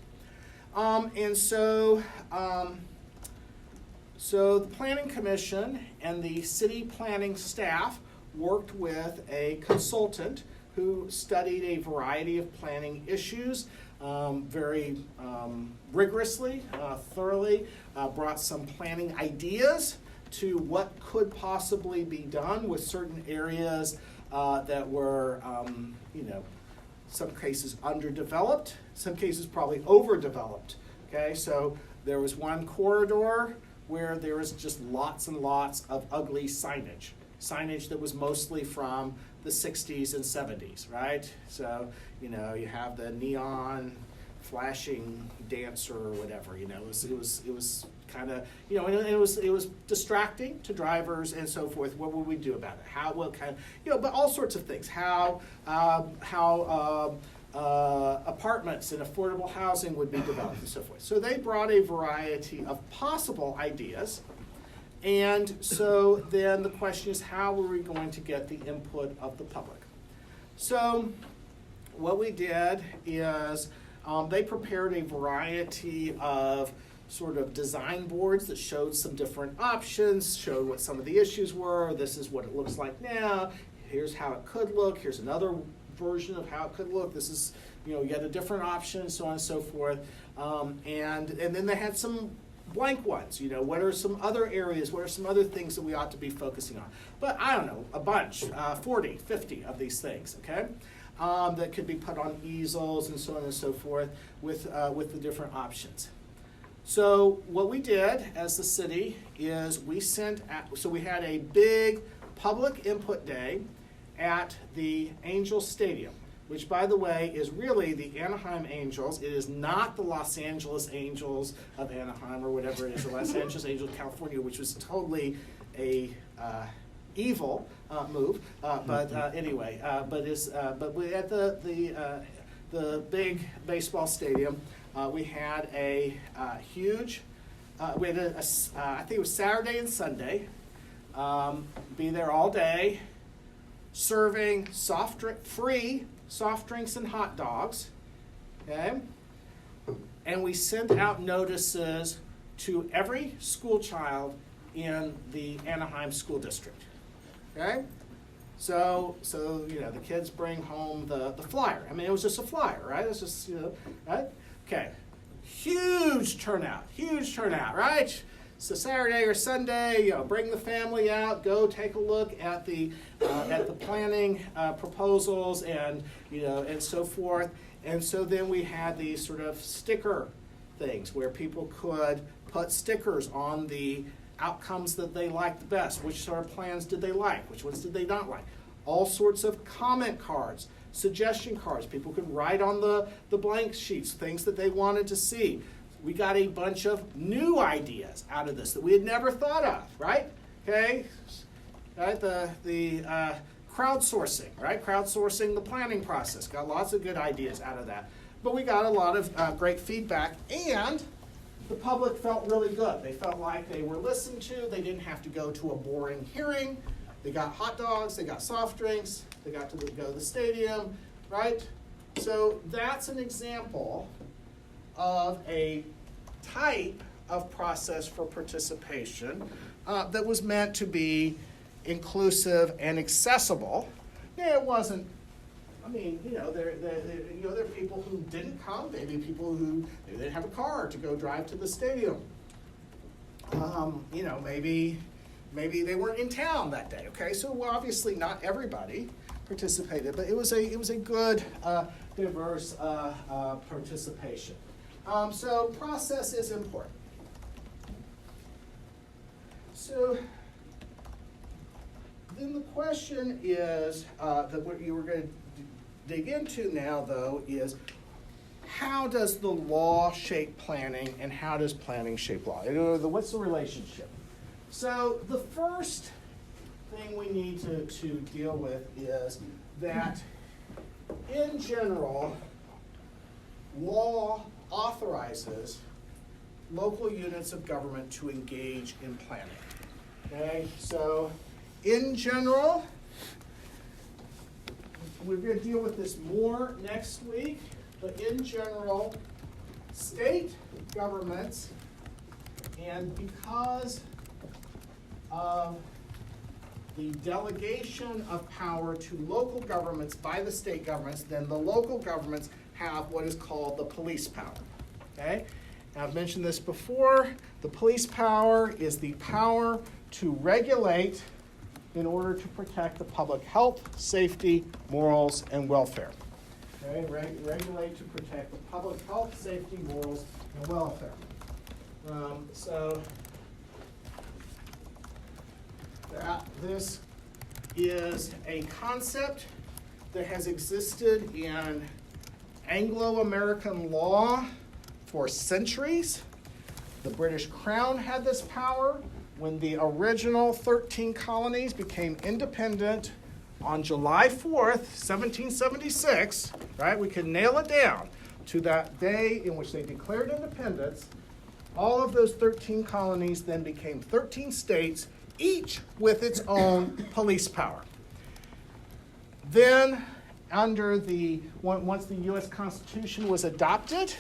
So the Planning Commission and the city planning staff worked with a consultant who studied a variety of planning issues very rigorously, thoroughly, brought some planning ideas to what could possibly be done with certain areas that were, some cases underdeveloped, some cases probably overdeveloped. Okay, so there was one corridor where there was just lots and lots of ugly signage that was mostly from the 60s and 70s, right? So, you have the neon flashing dancer or whatever, it was kind of, and it was distracting to drivers and so forth. What would we do about it? But all sorts of things. How apartments and affordable housing would be developed and so forth. So they brought a variety of possible ideas. And so then the question is, how are we going to get the input of the public? So what we did is they prepared a variety of sort of design boards that showed some different options, showed what some of the issues were. This is what it looks like now. Here's how it could look. Here's another version of how it could look. This is, yet a different option, so on and so forth. And then they had some blank ones. What are some other areas? What are some other things that we ought to be focusing on? But I don't know, a bunch, 40, 50 of these things, okay? That could be put on easels and so on and so forth with the different options. So what we did as the city is we had a big public input day at the Angels Stadium, which, by the way, is really the Anaheim Angels. It is not the Los Angeles Angels of Anaheim or whatever it is, the Los Angeles Angels of California, which was totally a evil move. But we at the big baseball stadium, we had a huge. We had I think it was Saturday and Sunday. Be there all day, serving free soft drinks and hot dogs. Okay, and we sent out notices to every school child in the Anaheim School District. Okay, so the kids bring home the flyer. I mean, it was just a flyer, right? It's just right. Okay, huge turnout, right? So Saturday or Sunday, bring the family out, go take a look at the planning proposals and and so forth. And so then we had these sort of sticker things where people could put stickers on the outcomes that they liked the best. Which sort of plans did they like? Which ones did they not like? All sorts of comment cards, suggestion cards. People could write on the blank sheets things that they wanted to see. We got a bunch of new ideas out of this that we had never thought of, right? Okay, right? The crowdsourcing, right? Crowdsourcing the planning process. Got lots of good ideas out of that. But we got a lot of great feedback, and the public felt really good. They felt like they were listened to. They didn't have to go to a boring hearing. They got hot dogs. They got soft drinks. They got to go to the stadium, right? So that's an example of a type of process for participation that was meant to be inclusive and accessible. Yeah, it wasn't I mean, there are people who didn't come, maybe people who maybe they didn't have a car to go drive to the stadium. Maybe they weren't in town that day. Okay, so obviously not everybody participated, but it was a good diverse participation. So process is important. So then the question is that what you were going to dig into now, though, is how does the law shape planning and how does planning shape law? What's the relationship? So the first thing we need to deal with is that in general, law authorizes local units of government to engage in planning. Okay, so in general, we're going to deal with this more next week, but in general, state governments, and because of the delegation of power to local governments by the state governments, then the local governments have what is called the police power. Okay? Now, I've mentioned this before. The police power is the power to regulate in order to protect the public health, safety, morals, and welfare. Okay? Regulate to protect the public health, safety, morals, and welfare. This is a concept that has existed in Anglo-American law for centuries. The British Crown had this power when the original 13 colonies became independent on July 4th, 1776, right? We can nail it down to that day in which they declared independence. All of those 13 colonies then became 13 states, each with its own police power. Then, once the U.S. Constitution was adopted,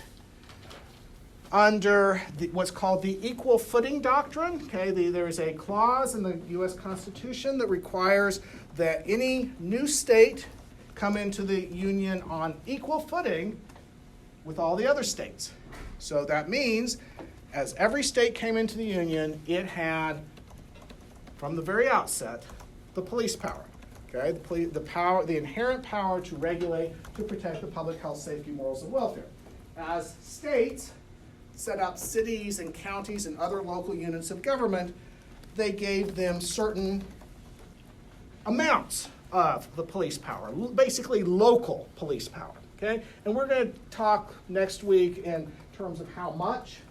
under what's called the Equal Footing Doctrine, okay, there is a clause in the U.S. Constitution that requires that any new state come into the Union on equal footing with all the other states. So that means, as every state came into the Union, it had, from the very outset, the police power. Okay, the inherent power to regulate, to protect the public health, safety, morals, and welfare. As states set up cities and counties and other local units of government, they gave them certain amounts of the police power, basically local police power. Okay, and we're going to talk next week in terms of how much.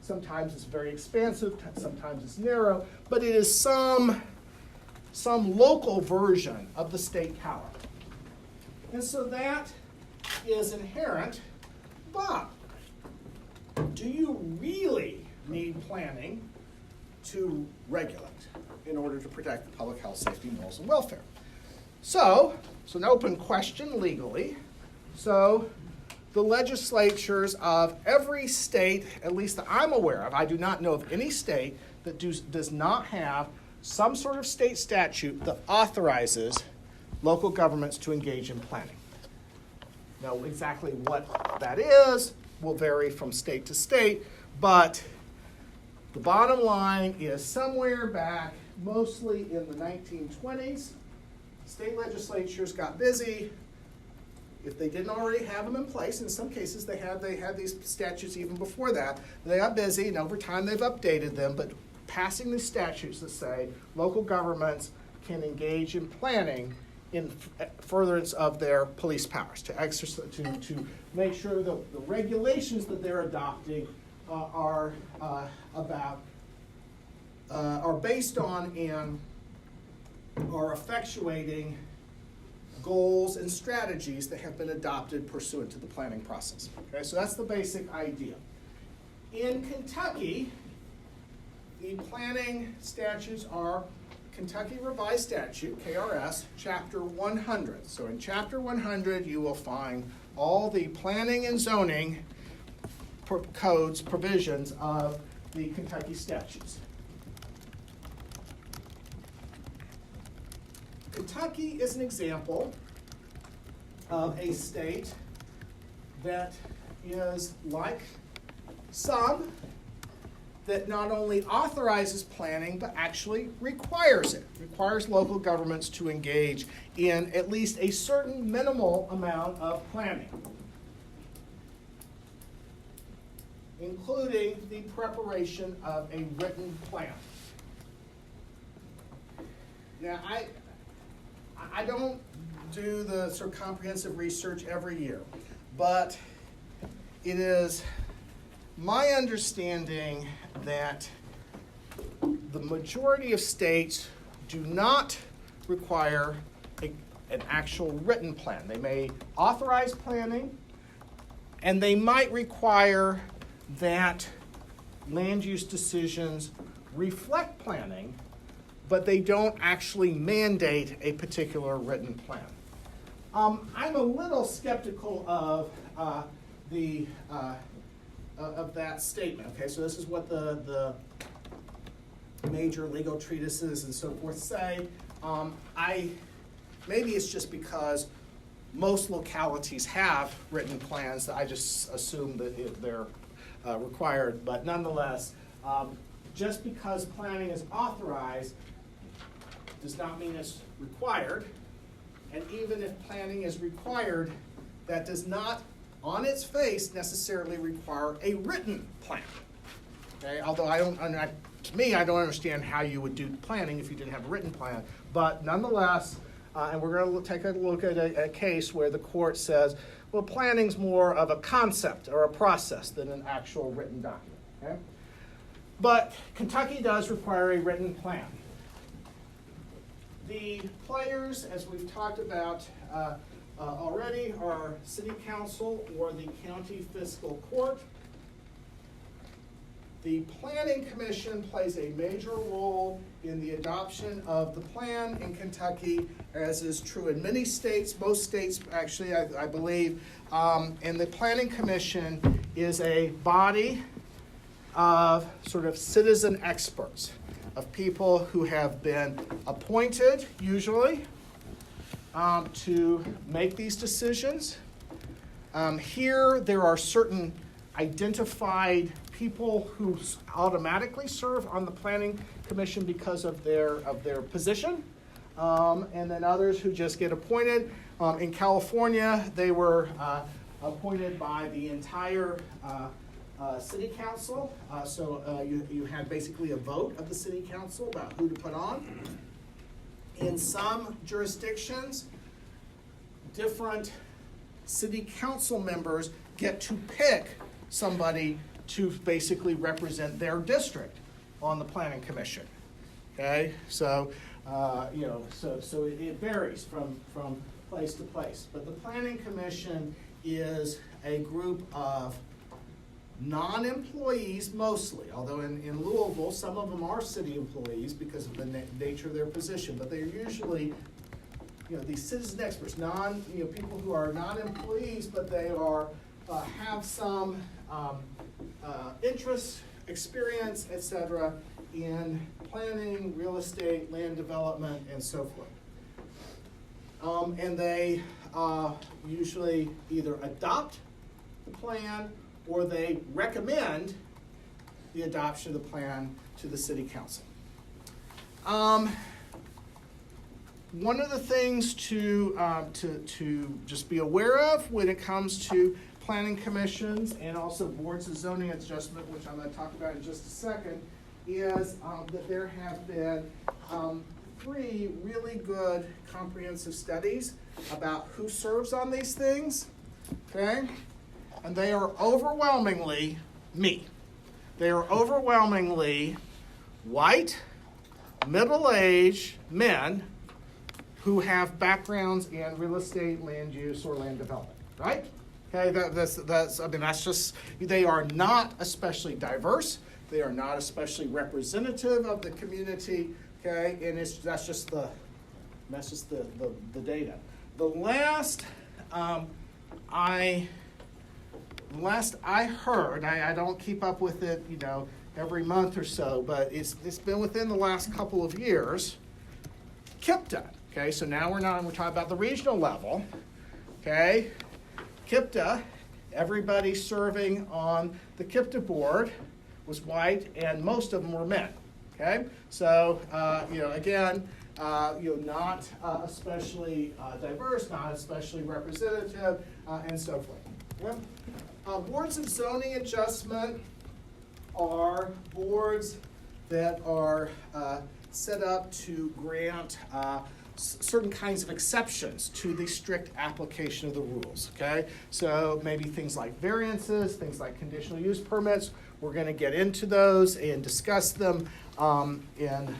Sometimes it's very expansive, sometimes it's narrow, but it is some local version of the state power. And so that is inherent, but do you really need planning to regulate in order to protect the public health, safety, morals, and welfare? So it's an open question legally. So the legislatures of every state, at least that I'm aware of, I do not know of any state that does not have some sort of state statute that authorizes local governments to engage in planning. Now, exactly what that is will vary from state to state, but the bottom line is somewhere back, mostly in the 1920s, state legislatures got busy. If they didn't already have them in place, in some cases they had these statutes even before that. They got busy, and over time they've updated them, but passing these statutes that say local governments can engage in planning in furtherance of their police powers, to make sure that the regulations that they're adopting are based on and are effectuating goals and strategies that have been adopted pursuant to the planning process. Okay, so that's the basic idea. In Kentucky, the planning statutes are Kentucky Revised Statute, KRS, Chapter 100. So in Chapter 100, you will find all the planning and zoning codes, provisions of the Kentucky statutes. Kentucky is an example of a state that is like some, that not only authorizes planning, but actually requires it. Requires local governments to engage in at least a certain minimal amount of planning, including the preparation of a written plan. Now, I don't do the sort of comprehensive research every year, but it is my understanding that the majority of states do not require an actual written plan. They may authorize planning, and they might require that land use decisions reflect planning, but they don't actually mandate a particular written plan. I'm a little skeptical of that statement. Okay, so this is what the major legal treatises and so forth say. Maybe it's just because most localities have written plans that I just assume that they're required, but nonetheless, just because planning is authorized does not mean it's required. And even if planning is required, that does not, on its face, necessarily require a written plan. Okay? Although to me, I don't understand how you would do planning if you didn't have a written plan. But nonetheless, and we're going to take a look at a case where the court says, well, planning's more of a concept or a process than an actual written document. Okay? But Kentucky does require a written plan. The players, as we've talked about already, are City Council or the County Fiscal Court. The Planning Commission plays a major role in the adoption of the plan in Kentucky, as is true in many states, most states actually, I believe. And the Planning Commission is a body of sort of citizen experts, of people who have been appointed, usually, to make these decisions. Here, there are certain identified people who automatically serve on the Planning Commission because of their position, and then others who just get appointed. In California, they were appointed by the entire City Council, so you had basically a vote of the City Council about who to put on. In some jurisdictions, different City Council members get to pick somebody to basically represent their district on the Planning Commission. Okay, so so it varies from place to place. But the Planning Commission is a group of non-employees mostly, although in Louisville, some of them are city employees because of the nature of their position, but they're usually, these citizen experts, people who are non-employees, but they are, have some interest, experience, etc., in planning, real estate, land development, and so forth. And they usually either adopt the plan or they recommend the adoption of the plan to the City Council. One of the things to just be aware of when it comes to planning commissions and also boards of zoning adjustment, which I'm going to talk about in just a second, is that there have been 3 really good comprehensive studies about who serves on these things, okay? And they are overwhelmingly me. They are overwhelmingly white, middle-aged men who have backgrounds in real estate, land use, or land development, right? Okay, that's just, they are not especially diverse. They are not especially representative of the community, okay? And that's just the data. The last I heard, I don't keep up with it, every month or so, but it's been within the last couple of years, KIPTA, okay? So now we're talking about the regional level, okay, KIPTA, everybody serving on the KIPTA board was white, and most of them were men, okay? So, again, not especially diverse, not especially representative, and so forth. Yeah? Boards of zoning adjustment are boards that are set up to grant certain kinds of exceptions to the strict application of the rules, okay? So maybe things like variances, things like conditional use permits. We're going to get into those and discuss them in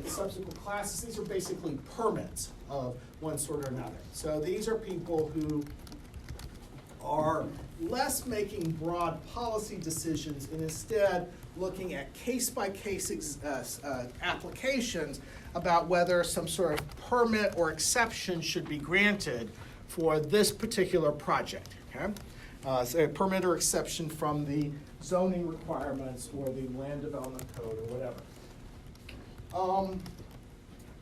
subsequent classes. These are basically permits of one sort or another. So these are people who are less making broad policy decisions and instead looking at case-by-case applications about whether some sort of permit or exception should be granted for this particular project. Okay? So a permit or exception from the zoning requirements or the land development code or whatever.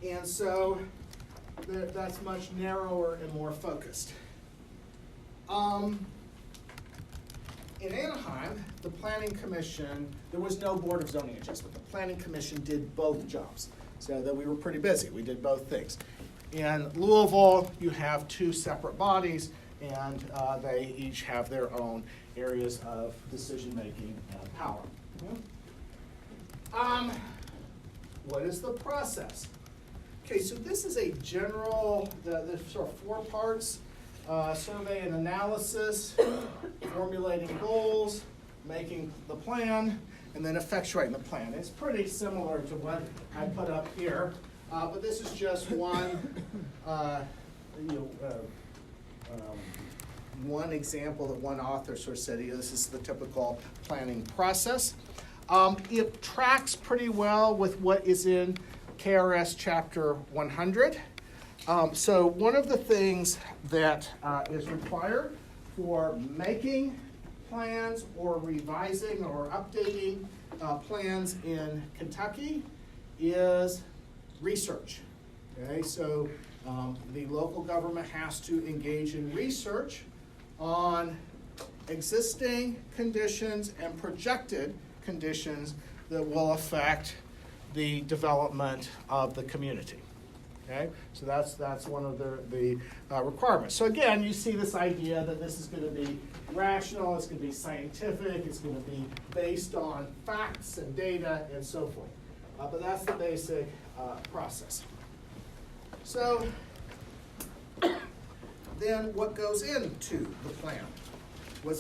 And so that's much narrower and more focused. In Anaheim, the Planning Commission, there was no Board of Zoning Adjustment. The Planning Commission did both jobs, so that we were pretty busy. We did both things. In Louisville, you have two separate bodies, and they each have their own areas of decision-making and power. What is the process? Okay, so this is a general, the sort of 4 parts. Survey and analysis, formulating goals, making the plan, and then effectuating the plan. It's pretty similar to what I put up here, but this is just one, one example that one author sort of said, this is the typical planning process. It tracks pretty well with what is in KRS Chapter 100. So one of the things that is required for making plans or revising or updating plans in Kentucky is research. Okay, so the local government has to engage in research on existing conditions and projected conditions that will affect the development of the community. Okay, so that's one of the requirements. So again, you see this idea that this is going to be rational, it's going to be scientific, it's going to be based on facts and data and so forth. But that's the basic process. So then what goes into the plan? What's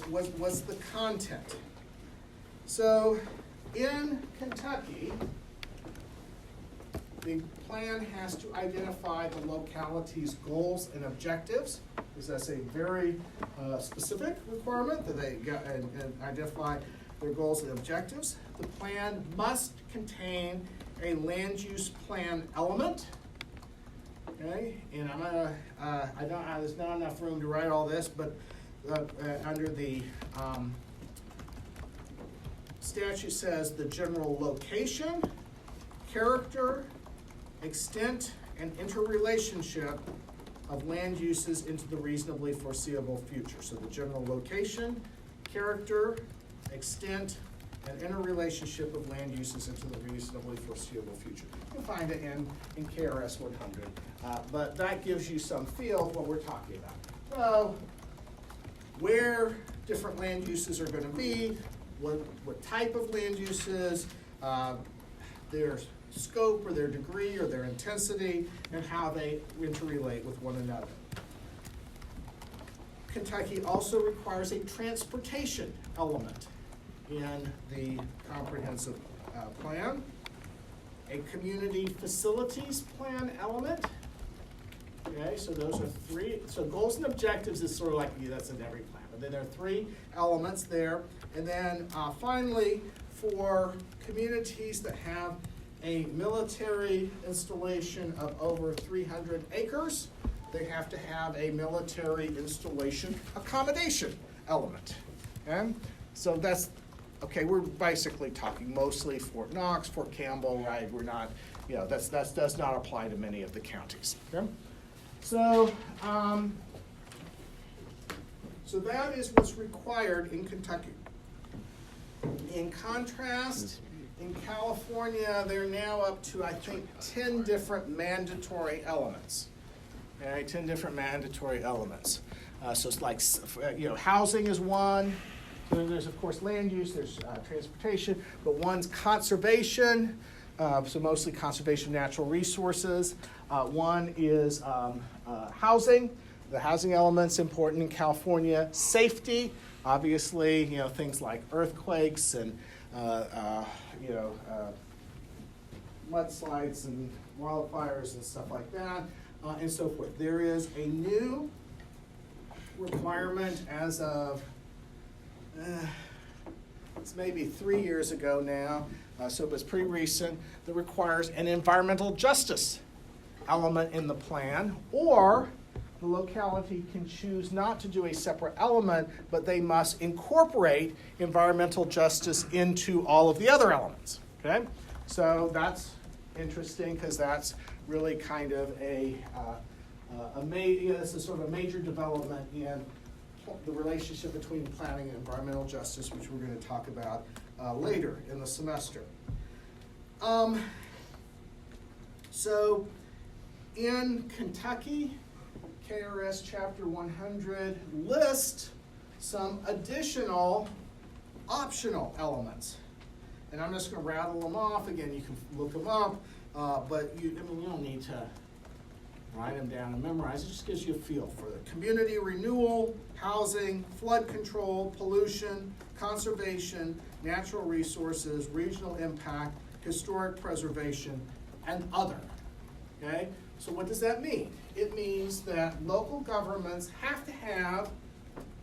the content? So in Kentucky, the plan has to identify the locality's goals and objectives, because that's a very specific requirement that they got and identify their goals and objectives. The plan must contain a land use plan element. Okay, and I'm gonna, there's not enough room to write all this, but under the statute says the general location, character, extent, and interrelationship of land uses into the reasonably foreseeable future. So the general location, character, extent, and interrelationship of land uses into the reasonably foreseeable future. You'll find it in KRS 100, but that gives you some feel of what we're talking about. So where different land uses are going to be, what type of land uses, their scope or their degree or their intensity, and how they interrelate with one another. Kentucky also requires a transportation element in the comprehensive plan, a community facilities plan element. Okay, so those are 3. So goals and objectives is sort of like, that's in every plan, but then there are 3 elements there. And then finally, for communities that have a military installation of over 300 acres, they have to have a military installation accommodation element. Okay? So that's, okay, we're basically talking mostly Fort Knox, Fort Campbell, right? We're not that does not apply to many of the counties. Okay? So, so that is what's required in Kentucky. In contrast, in California, they're now up to, I think, 10 different mandatory elements. Okay, 10 different mandatory elements. So it's like, housing is one. There's, of course, land use, there's transportation, but one's conservation, so mostly conservation of natural resources. One is housing. The housing element's important in California. Safety, obviously, things like earthquakes and, mudslides and wildfires and stuff like that, and so forth. There is a new requirement as of, it's maybe 3 years ago now, so it's pretty recent, that requires an environmental justice element in the plan, or the locality can choose not to do a separate element, but they must incorporate environmental justice into all of the other elements. Okay? So that's interesting because that's really kind of this is sort of a major development in the relationship between planning and environmental justice, which we're going to talk about later in the semester. So in Kentucky, KRS Chapter 100 lists some additional optional elements. And I'm just going to rattle them off. Again, you can look them up, but you don't need to write them down and memorize. It just gives you a feel for it. Community renewal, housing, flood control, pollution, conservation, natural resources, regional impact, historic preservation, and other. Okay? So what does that mean? It means that local governments have to have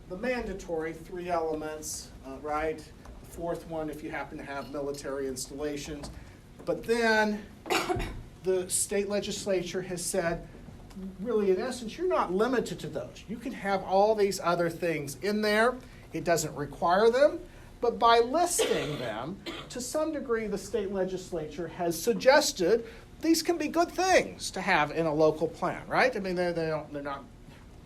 the mandatory 3 elements, right? The 4th one if you happen to have military installations. But then the state legislature has said, really, in essence, you're not limited to those. You can have all these other things in there. It doesn't require them. But by listing them, to some degree, the state legislature has suggested these can be good things to have in a local plan, right? I mean, we're not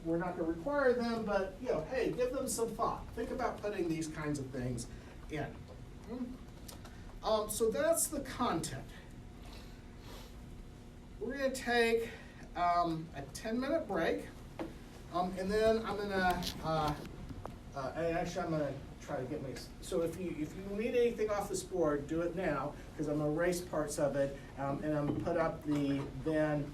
going to require them, but, hey, give them some thought. Think about putting these kinds of things in. So that's the content. We're going to take a 10-minute break, and then I'm going to, I'm going to try to get my, so if you need anything off this board, do it now, because I'm going to erase parts of it, and I'm going to put up then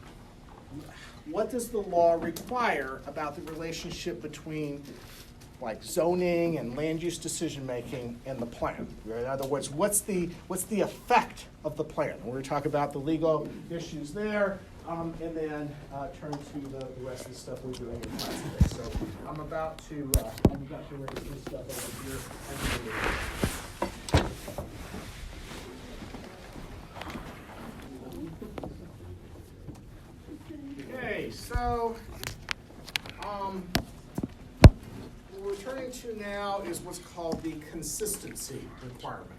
what does the law require about the relationship between like zoning and land use decision making and the plan? In other words, what's the effect of the plan? We're going to talk about the legal issues there, and then turn to the rest of the stuff we're doing in class today. So I'm about to erase this stuff over here. Okay, so what we're turning to now is what's called the consistency requirement.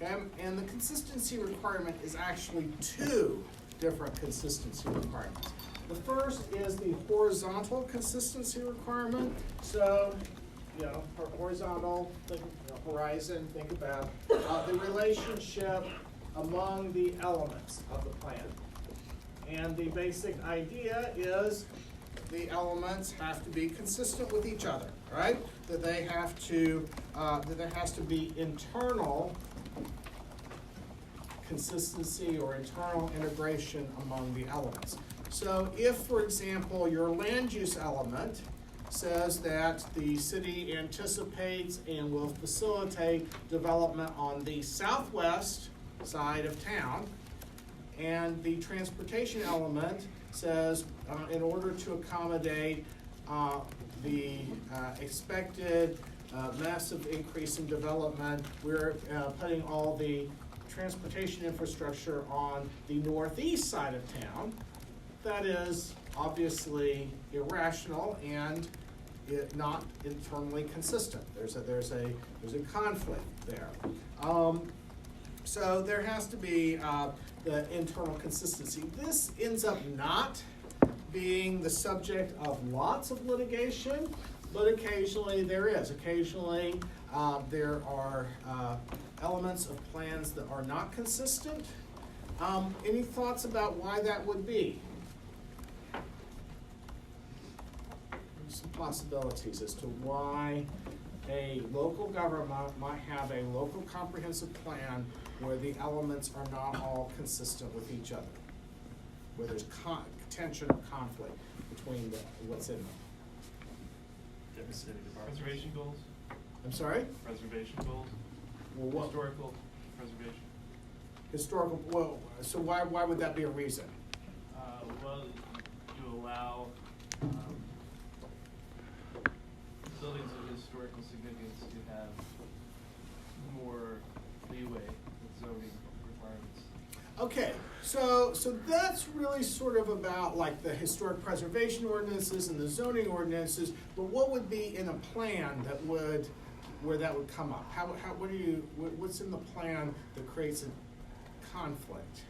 Okay? And the consistency requirement is actually 2 different consistency requirements. The first is the horizontal consistency requirement. So, horizontal, horizon, think about the relationship among the elements of the plan. And the basic idea is the elements have to be consistent with each other, right? That they have to, that there has to be internal consistency or internal integration among the elements. So if, for example, your land use element says that the city anticipates and will facilitate development on the southwest side of town, and the transportation element says in order to accommodate the expected massive increase in development, we're putting all the transportation infrastructure on the northeast side of town. That is obviously irrational and not internally consistent. There's a conflict there. So there has to be the internal consistency. This ends up not being the subject of lots of litigation, but occasionally there is. Occasionally there are elements of plans that are not consistent. Any thoughts about why that would be? Some possibilities as to why a local government might have a local comprehensive plan where the elements are not all consistent with each other, where there's tension or conflict between what's in them. Different city departments. Preservation goals? I'm sorry? Preservation goals? Well, what? Historical preservation. Historical, well, so why would that be a reason? Well, to allow buildings of historical significance to have more leeway with zoning requirements. Okay, so that's really sort of about like the historic preservation ordinances and the zoning ordinances, but what would be in a plan that would, where that would come up? What's in the plan that creates a conflict?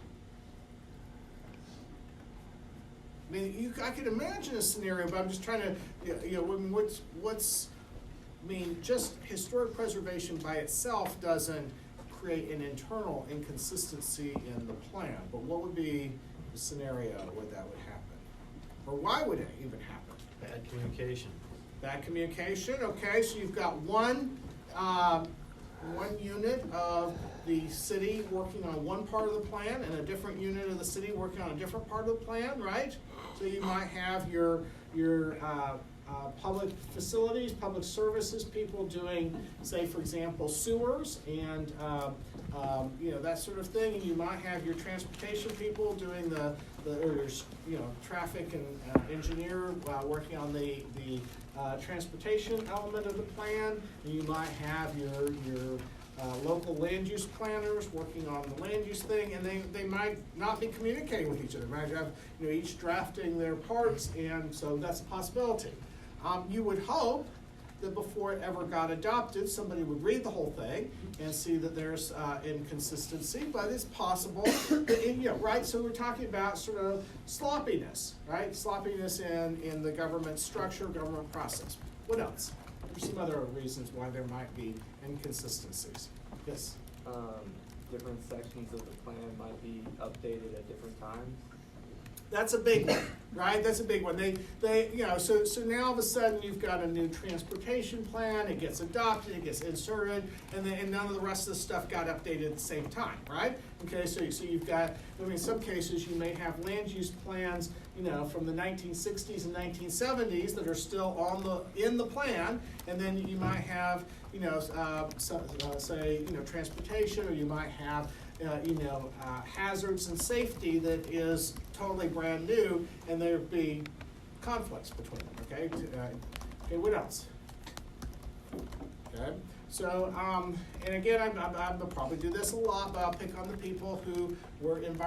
I mean, I could imagine a scenario, but I'm just trying to, just historic preservation by itself doesn't create an internal inconsistency in the plan, but what would be the scenario where that would happen? Or why would it even happen? Bad communication. Bad communication, okay, so you've got one unit of the city working on one part of the plan and a different unit of the city working on a different part of the plan, right? So you might have your public facilities, public services people doing, say, for example, sewers and that sort of thing, and you might have your transportation people doing the traffic and engineer working on the transportation element of the plan. And you might have your local land use planners working on the land use thing, and they might not be communicating with each other. Might have each drafting their parts, and so that's a possibility. You would hope that before it ever got adopted, somebody would read the whole thing and see that there's inconsistency, but it's possible. Right? So we're talking about sort of sloppiness, right? Sloppiness in the government structure, government process. What else? There's some other reasons why there might be inconsistencies. Yes? Different sections of the plan might be updated at different times. That's a big one, right? That's a big one. So now all of a sudden you've got a new transportation plan, it gets adopted, it gets inserted, and none of the rest of the stuff got updated at the same time, right? Okay, so you've got, in some cases you may have land use plans, from the 1960s and 1970s that are still in the plan, and then you might have, transportation, or you might have hazards and safety that is totally brand new, and there'd be conflicts between them, okay? Okay, what else? Okay, so, and again, I'll probably do this a lot, but I'll pick on the people who were in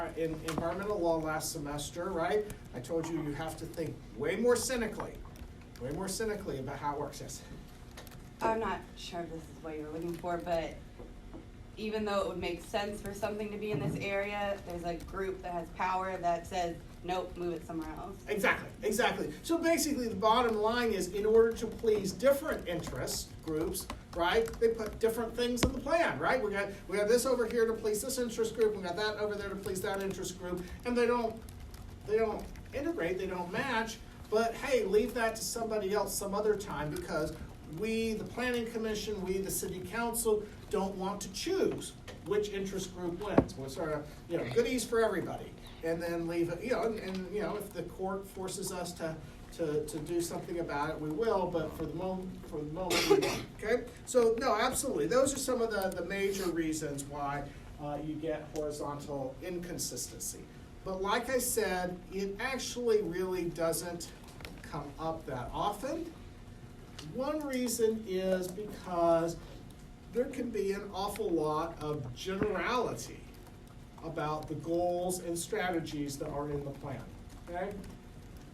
environmental law last semester, right? I told you have to think way more cynically about how it works, yes? I'm not sure if this is what you're looking for, but even though it would make sense for something to be in this area, there's a group that has power that says, nope, move it somewhere else. Exactly. So basically the bottom line is, in order to please different interest groups, right, they put different things in the plan, right? We have this over here to please this interest group, we got that over there to please that interest group, and they don't integrate, they don't match, but hey, leave that to somebody else some other time, because we, the planning commission, we, the city council, don't want to choose which interest group wins. We're sort of, goodies for everybody, and then leave it, if the court forces us to do something about it, we will, but for the moment, we won't, okay? So, no, absolutely. Those are some of the major reasons why you get horizontal inconsistency. But like I said, it actually really doesn't come up that often. One reason is because there can be an awful lot of generality about the goals and strategies that are in the plan, okay?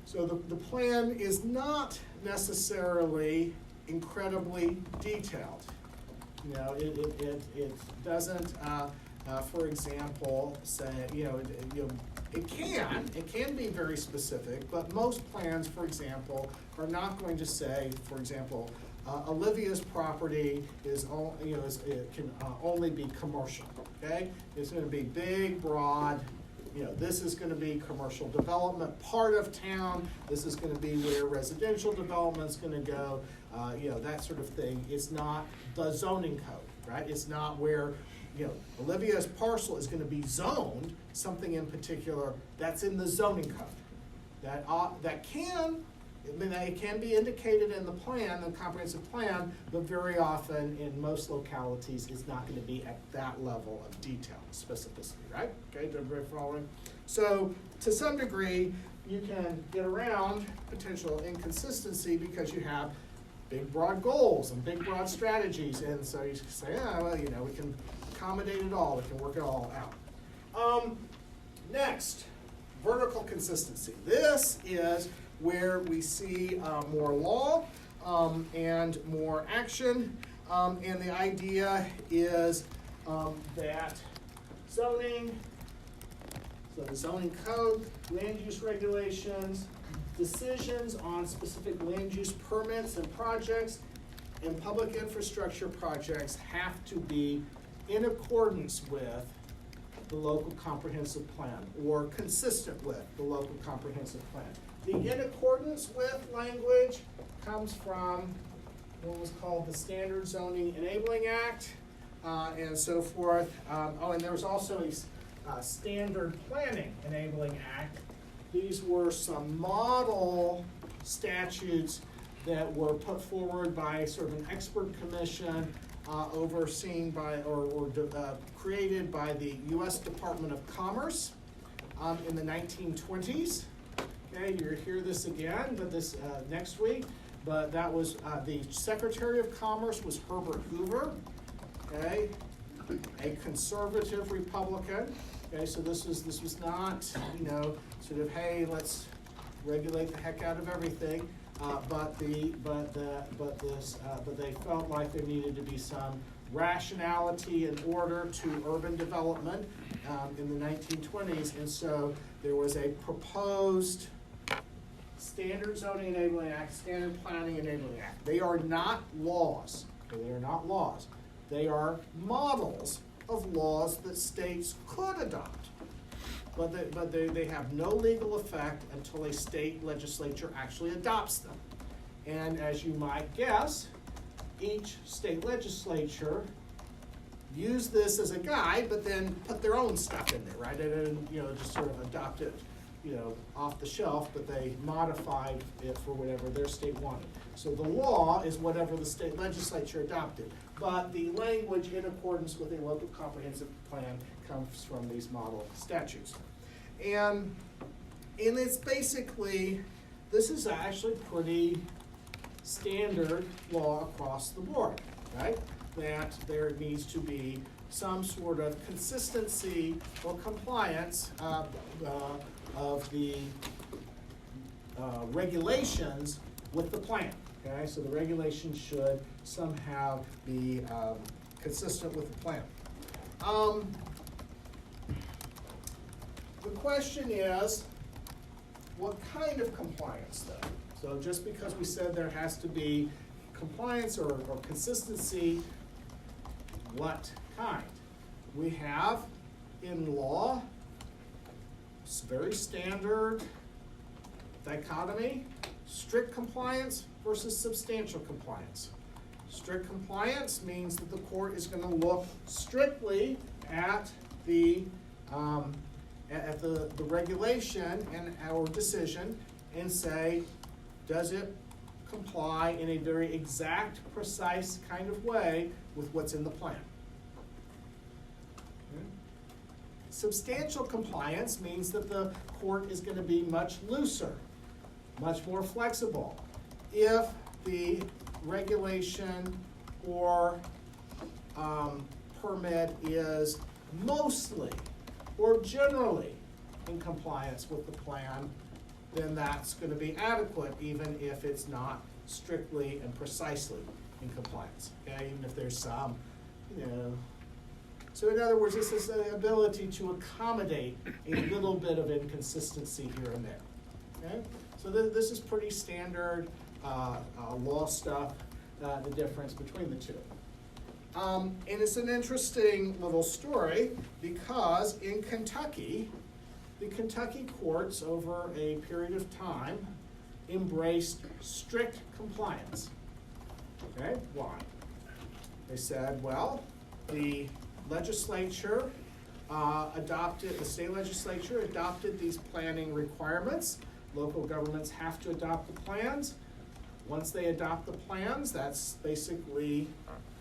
So the plan is not necessarily incredibly detailed. It doesn't For example, say, it can be very specific, but most plans, for example, are not going to say, for example, Olivia's property it can only be commercial, okay? It's gonna be big, broad, this is gonna be commercial development part of town, this is gonna be where residential development's gonna go, that sort of thing. It's not the zoning code, right? It's not where, Olivia's parcel is gonna be zoned, something in particular, that's in the zoning code. It can be indicated in the plan, the comprehensive plan, but very often in most localities, it's not gonna be at that level of detail, specificity, right? Okay, everybody following? So, to some degree, you can get around potential inconsistency because you have big, broad goals and big, broad strategies, and so you say, we can accommodate it all, we can work it all out. Next, vertical consistency. This is where we see more law and more action, and the idea is that zoning, so the zoning code, land use regulations, decisions on specific land use permits and projects, and public infrastructure projects have to be in accordance with the local comprehensive plan, or consistent with the local comprehensive plan. The in accordance with language comes from what was called the Standard Zoning Enabling Act, and so forth. And there was also a Standard Planning Enabling Act. These were some model statutes that were put forward by sort of an expert commission overseen by or created by the U.S. Department of Commerce in the 1920s. Okay, you'll hear this again, but this next week. But that was the Secretary of Commerce was Herbert Hoover. Okay, a conservative Republican. Okay, so this was not sort of, hey, let's regulate the heck out of everything. But they felt like there needed to be some rationality and order to urban development in the 1920s, and so there was a proposed Standard Zoning Enabling Act, Standard Planning Enabling Act. They are not laws. They are not laws. They are models of laws that states could adopt. But they have no legal effect until a state legislature actually adopts them. And as you might guess, each state legislature used this as a guide, but then put their own stuff in there, right? They didn't, just sort of adopt it, off the shelf, but they modified it for whatever their state wanted. So the law is whatever the state legislature adopted, but the language in accordance with a local comprehensive plan comes from these model statutes. And it's basically, this is actually pretty standard law across the board, right? That there needs to be some sort of consistency or compliance of the regulations with the plan, okay? So the regulations should somehow be consistent with the plan. The question is, what kind of compliance though? So just because we said there has to be compliance or consistency, what kind? We have in law, it's very standard dichotomy, strict compliance versus substantial compliance. Strict compliance means that the court is going to look strictly at the regulation and our decision and say, does it comply in a very exact, precise kind of way with what's in the plan? Okay. Substantial compliance means that the court is going to be much looser, much more flexible. If the regulation or permit is mostly or generally in compliance with the plan, then that's going to be adequate, even if it's not strictly and precisely in compliance. Okay, even if there's some, So in other words, this is the ability to accommodate a little bit of inconsistency here and there. Okay? So this is pretty standard law stuff, the difference between the two. And it's an interesting little story because in Kentucky, the Kentucky courts over a period of time embraced strict compliance. Okay, why? They said, well, the legislature the state legislature adopted these planning requirements. Local governments have to adopt the plans. Once they adopt the plans, that's basically,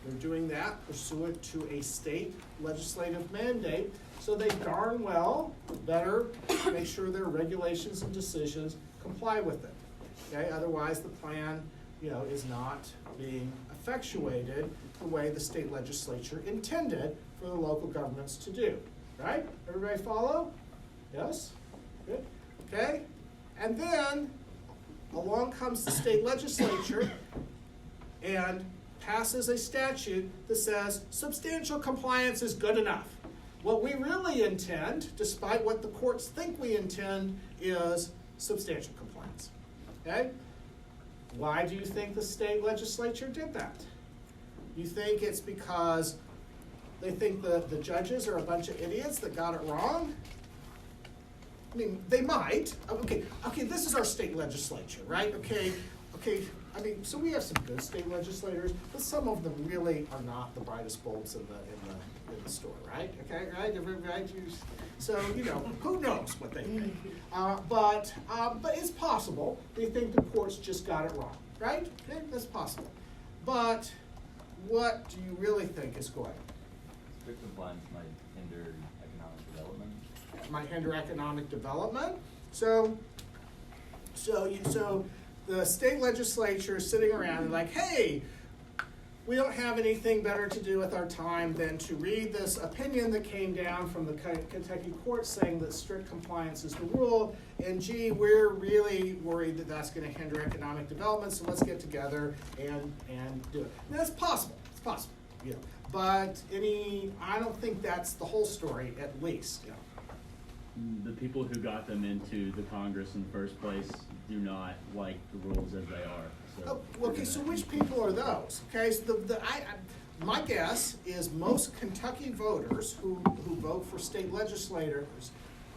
they're doing that pursuant to a state legislative mandate. So they darn well better make sure their regulations and decisions comply with it. Okay, otherwise the plan, is not being effectuated the way the state legislature intended for the local governments to do. Right? Everybody follow? Yes? Good. Okay? And then along comes the state legislature and passes a statute that says substantial compliance is good enough. What we really intend, despite what the courts think we intend, is substantial compliance. Okay? Why do you think the state legislature did that? You think it's because they think the judges are a bunch of idiots that got it wrong? I mean, they might. Okay, this is our state legislature, right? Okay, so we have some good state legislators, but some of them really are not the brightest bulbs in the store, right? Okay, right? So, who knows what they think. But it's possible they think the courts just got it wrong, right? Okay, that's possible. But what do you really think is going on? Strict compliance might hinder economic development. Might hinder economic development. So the state legislature is sitting around and like, hey, we don't have anything better to do with our time than to read this opinion that came down from the Kentucky court saying that strict compliance is the rule, and gee, we're really worried that that's going to hinder economic development, so let's get together and do it. Now, that's possible. It's possible. But I don't think that's the whole story, at least. The people who got them into the Congress in the first place do not like the rules as they are. So So which people are those? Okay, so my guess is most Kentucky voters who vote for state legislators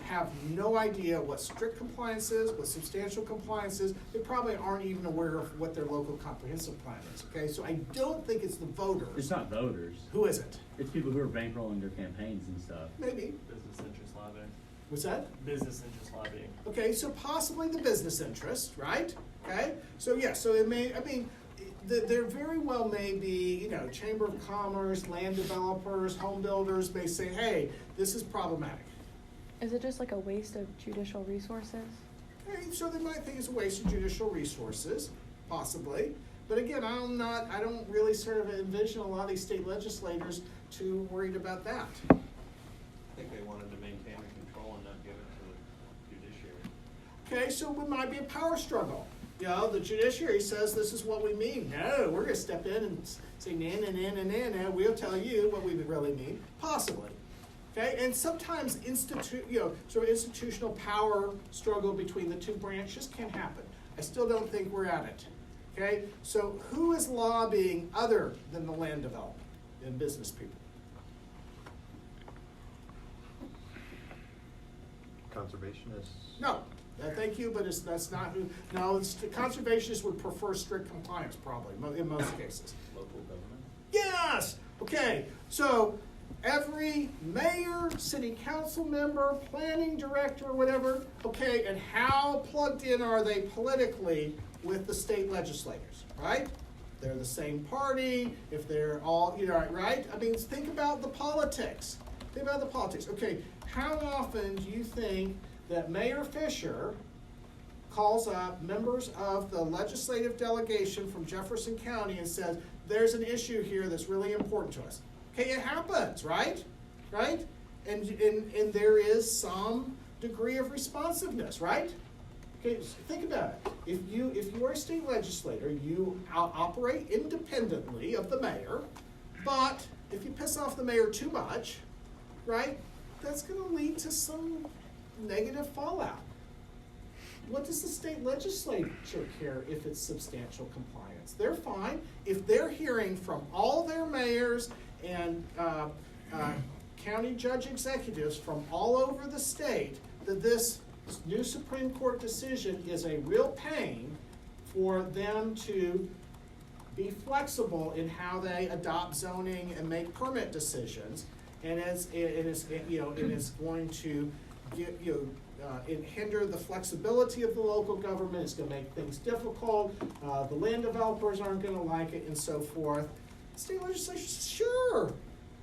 have no idea what strict compliance is, what substantial compliance is. They probably aren't even aware of what their local comprehensive plan is. Okay, so I don't think it's the voters. It's not voters. Who is it? It's people who are bankrolling their campaigns and stuff. Maybe. Business interest lobbying. What's that? Business interest lobbying. Okay, so possibly the business interest, right? Okay, so yeah, so it may, there very well may be, Chamber of Commerce, land developers, home builders may say, hey, this is problematic. Is it just like a waste of judicial resources? Okay, so they might think it's a waste of judicial resources, possibly. But again, I don't really sort of envision a lot of these state legislators too worried about that. I think they wanted to maintain the control and not give it to the judiciary. Okay, so it might be a power struggle. The judiciary says this is what we mean. No, we're going to step in and say, nah, we'll tell you what we really mean. Possibly. Okay, and sometimes sort of institutional power struggle between the two branches can happen. I still don't think we're at it. Okay, so who is lobbying other than the land development and business people? Conservationists? No, thank you, but that's not who. No, conservationists would prefer strict compliance, probably in most cases. Local government? Yes. Okay, so every mayor, city council member, planning director, whatever, okay, and how plugged in are they politically with the state legislators, right? They're the same party, if they're all, right? Think about the politics. Okay, how often do you think that Mayor Fisher calls up members of the legislative delegation from Jefferson County and says, there's an issue here that's really important to us? Okay, it happens, right? Right? And there is some degree of responsiveness, right? Okay, think about it. If you are a state legislator, you operate independently of the mayor, But if you piss off the mayor too much, right, that's gonna lead to some negative fallout. What does the state legislature care if it's substantial compliance? They're fine. If they're hearing from all their mayors and county judge executives from all over the state that this new Supreme Court decision is a real pain for them to be flexible in how they adopt zoning and make permit decisions, and it's going to hinder the flexibility of the local government. It's going to make things difficult. The land developers aren't going to like it, and so forth. State legislature, sure,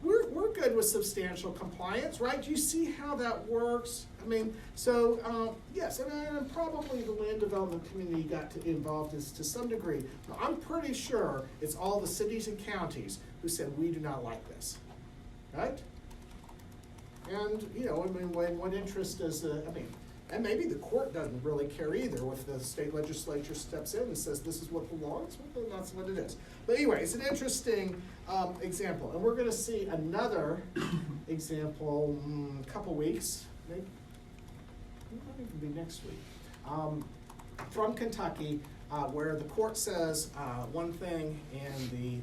we're good with substantial compliance, right? Do you see how that works? I mean, so yes, and probably the land development community got involved to some degree. But I'm pretty sure it's all the cities and counties who said we do not like this, right? And what interest does and maybe the court doesn't really care either if the state legislature steps in and says this is what the law is, well, that's what it is. But anyway, it's an interesting example, and we're going to see another example in a couple weeks, maybe it might even be next week, from Kentucky, where the court says one thing and the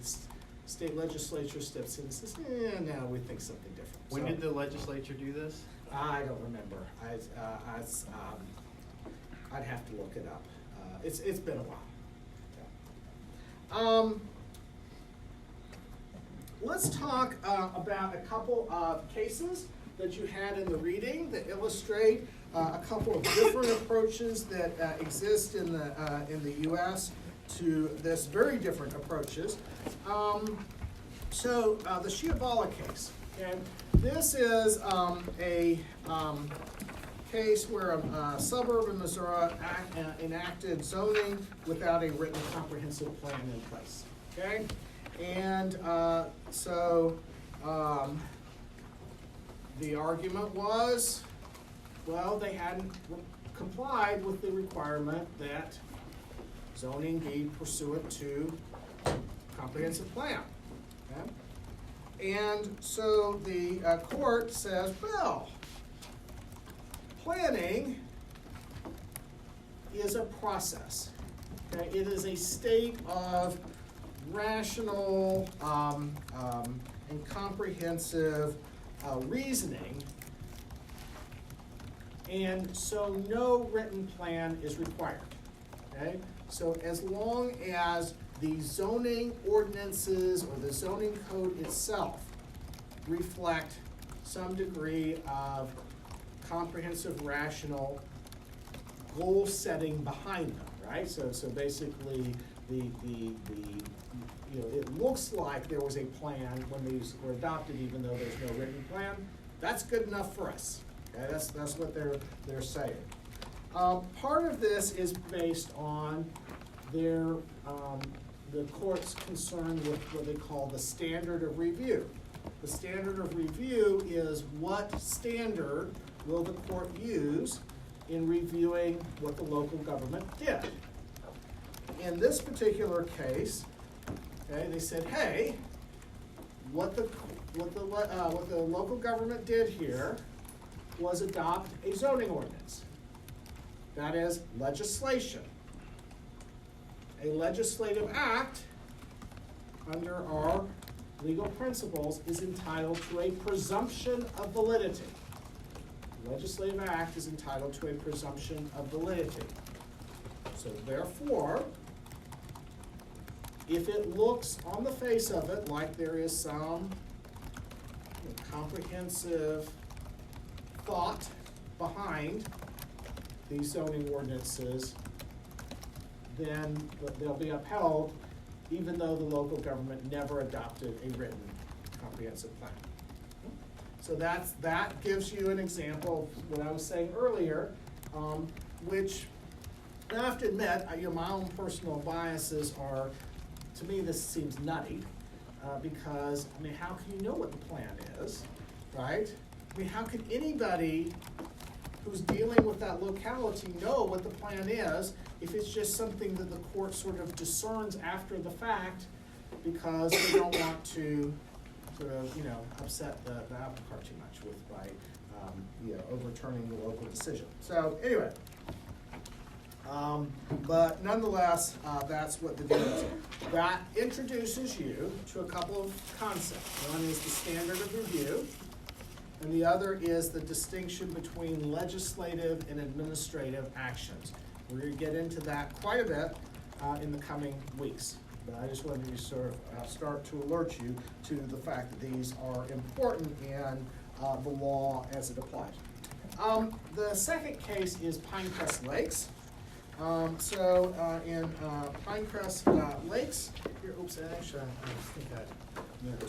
state legislature steps in and says, no, we think something different. When So- did the legislature do this? I don't remember. I'd have to look it up. It's been a while. Let's talk about a couple of cases that you had in the reading that illustrate a couple of different approaches that exist in the U.S. to this very different approaches. So the Shiavala case. Okay, this is a case where a suburb in Missouri enacted zoning without a written comprehensive plan in place. Okay, and the argument was, well, they hadn't complied with the requirement that zoning be pursuant to comprehensive plan. Okay? And so the court says, well, planning is a process. Okay? It is a state of rational and comprehensive reasoning, and so no written plan is required. Okay? So as long as the zoning ordinances or the zoning code itself reflect some degree of comprehensive, rational goal setting behind them, right? So basically, it looks like there was a plan when these were adopted, even though there's no written plan. That's good enough for us. Okay, that's what they're saying. Part of this is based on the court's concern with what they call the standard of review. The standard of review is what standard will the court use in reviewing what the local government did. In this particular case, okay, they said, hey, what the local government did here was adopt a zoning ordinance. That is legislation. A legislative act, under our legal principles, is entitled to a presumption of validity. A legislative act is entitled to a presumption of validity. So therefore, if it looks on the face of it like there is some comprehensive thought behind these zoning ordinances, then they'll be upheld even though the local government never adopted a written comprehensive plan. So that gives you an example of what I was saying earlier, which I have to admit, my own personal biases are, to me this seems nutty, because, how can you know what the plan is, right? How can anybody who's dealing with that locality know what the plan is if it's just something that the court sort of discerns after the fact because they don't want to sort of, upset the apple cart too much by overturning the local decision. So anyway, but nonetheless, that's what the deal is. That introduces you to a couple of concepts. One is the standard of review, and the other is the distinction between legislative and administrative actions. We're going to get into that quite a bit in the coming weeks. But I just wanted to sort of start to alert you to the fact that these are important in the law as it applies. The second case is Pinecrest Lakes. In Pinecrest Lakes, here, oops, actually, I think I meant to.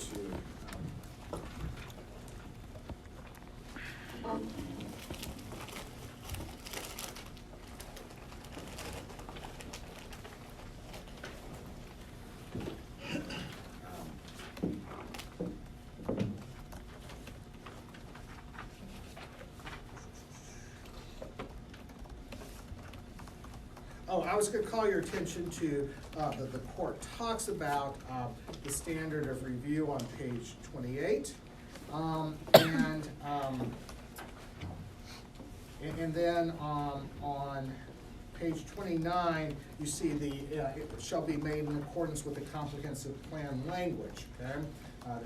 I was going to call your attention to that the court talks about the standard of review on page 28, and then on page 29 you see the it shall be made in accordance with the comprehensive plan language. Okay,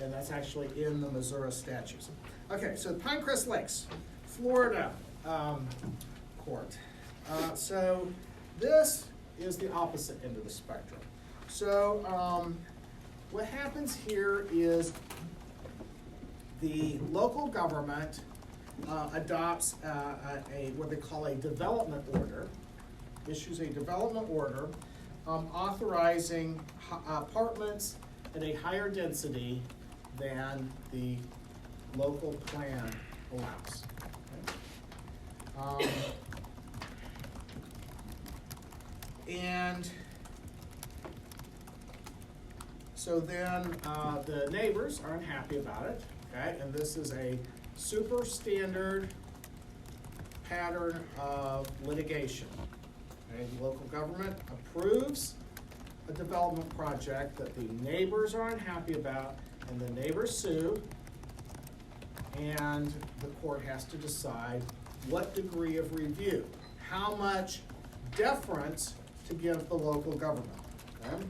and that's actually in the Missouri statutes. Okay, so Pinecrest Lakes, Florida court. So this is the opposite end of the spectrum. So what happens here is the local government adopts what they call a development order, issues a development order authorizing apartments at a higher density than the local plan allows. Okay? And so then the neighbors are unhappy about it, okay? And this is a super standard pattern of litigation. Okay? The local government approves a development project that the neighbors are unhappy about, and the neighbors sue, and the court has to decide what degree of review, how much deference to give the local government. Okay?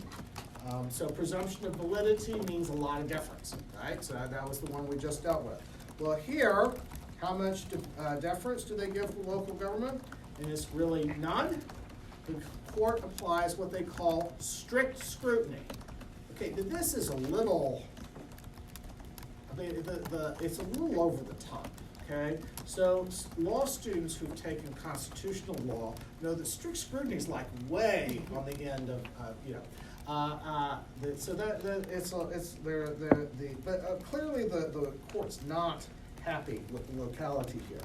So presumption of validity means a lot of deference, right? So that was the one we just dealt with. Well, here, how much deference do they give the local government? And it's really none. The court applies what they call strict scrutiny. Okay, this is a little, it's a little over the top. Okay, so law students who've taken constitutional law know that strict scrutiny is like way on the end of but clearly the court's not happy with the locality here.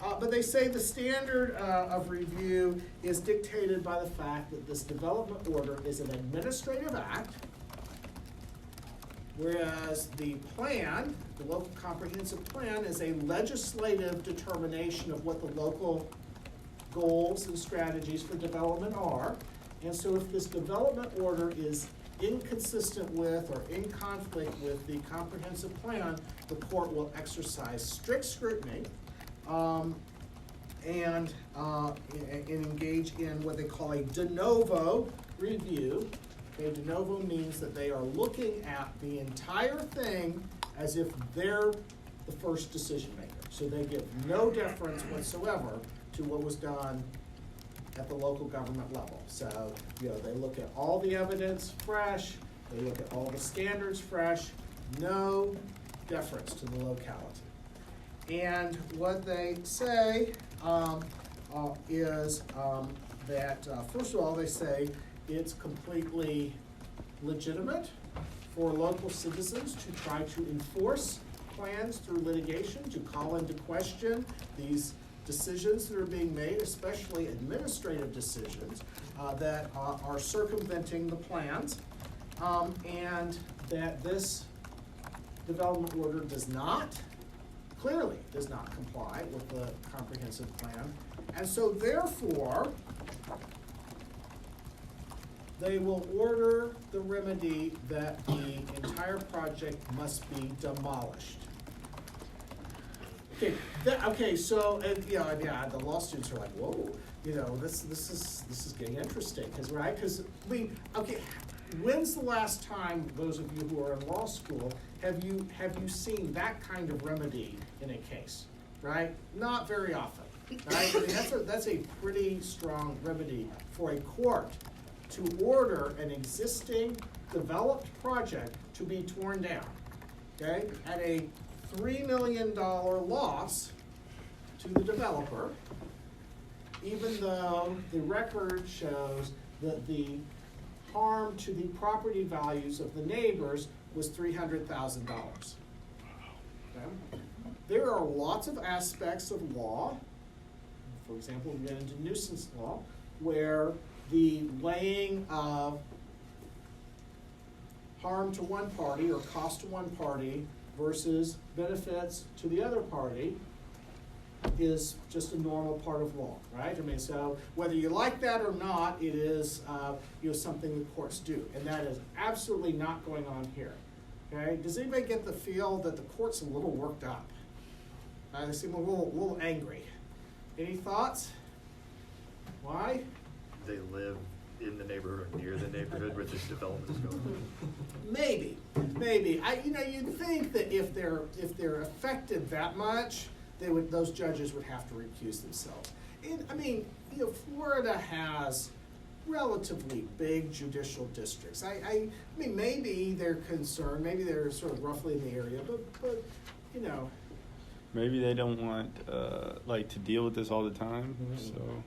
But they say the standard of review is dictated by the fact that this development order is an administrative act, whereas the plan, the local comprehensive plan, is a legislative determination of what the local goals and strategies for development are. And so if this development order is inconsistent with or in conflict with the comprehensive plan, the court will exercise strict scrutiny and engage in what they call a de novo review. A de novo means that they are looking at the entire thing as if they're the first decision maker. So they give no deference whatsoever to what was done at the local government level. So, they look at all the evidence fresh, they look at all the standards fresh, no deference to the locality. And what they say is that, first of all, they say it's completely legitimate for local citizens to try to enforce plans through litigation, to call into question these decisions that are being made, especially administrative decisions that are circumventing the plans, and that this development order clearly does not comply with the comprehensive plan. And so therefore, they will order the remedy that the entire project must be demolished. Okay, so, yeah, the law students are like, whoa, this is getting interesting, right? Okay, when's the last time, those of you who are in law school, have you seen that kind of remedy in a case, right? Not very often, right? I mean, that's a pretty strong remedy for a court to order an existing developed project to be torn down, okay? At a $3 million loss to the developer, even though the record shows that the harm to the property values of the neighbors was $300,000. Okay? There are lots of aspects of law, for example, we get into nuisance law, where the weighing of harm to one party or cost to one party versus benefits to the other party is just a normal part of law, right? I mean, so whether you like that or not, it is something that courts do, and that is absolutely not going on here. Okay? Does anybody get the feel that the court's a little worked up? They seem a little angry. Any thoughts? Why? They live in the neighborhood or near the neighborhood where this development is going on. Maybe. You'd think that if they're affected that much, those judges would have to recuse themselves. And I mean, Florida has relatively big judicial districts. I mean, maybe they're concerned, maybe they're sort of roughly in the area, but Maybe they don't want to deal with this all the time. So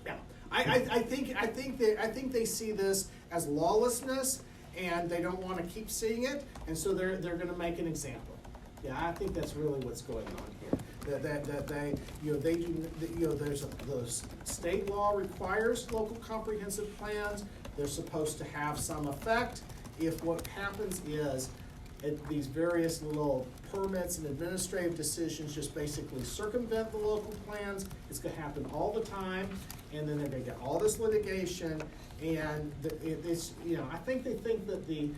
yeah, I think they see this as lawlessness, and they don't want to keep seeing it, and so they're going to make an example. Yeah, I think that's really what's going on here. That they do, the state law requires local comprehensive plans. They're supposed to have some effect. If what happens is these various little permits and administrative decisions just basically circumvent the local plans, it's going to happen all the time, and then they're going to get all this litigation, and I think they think that the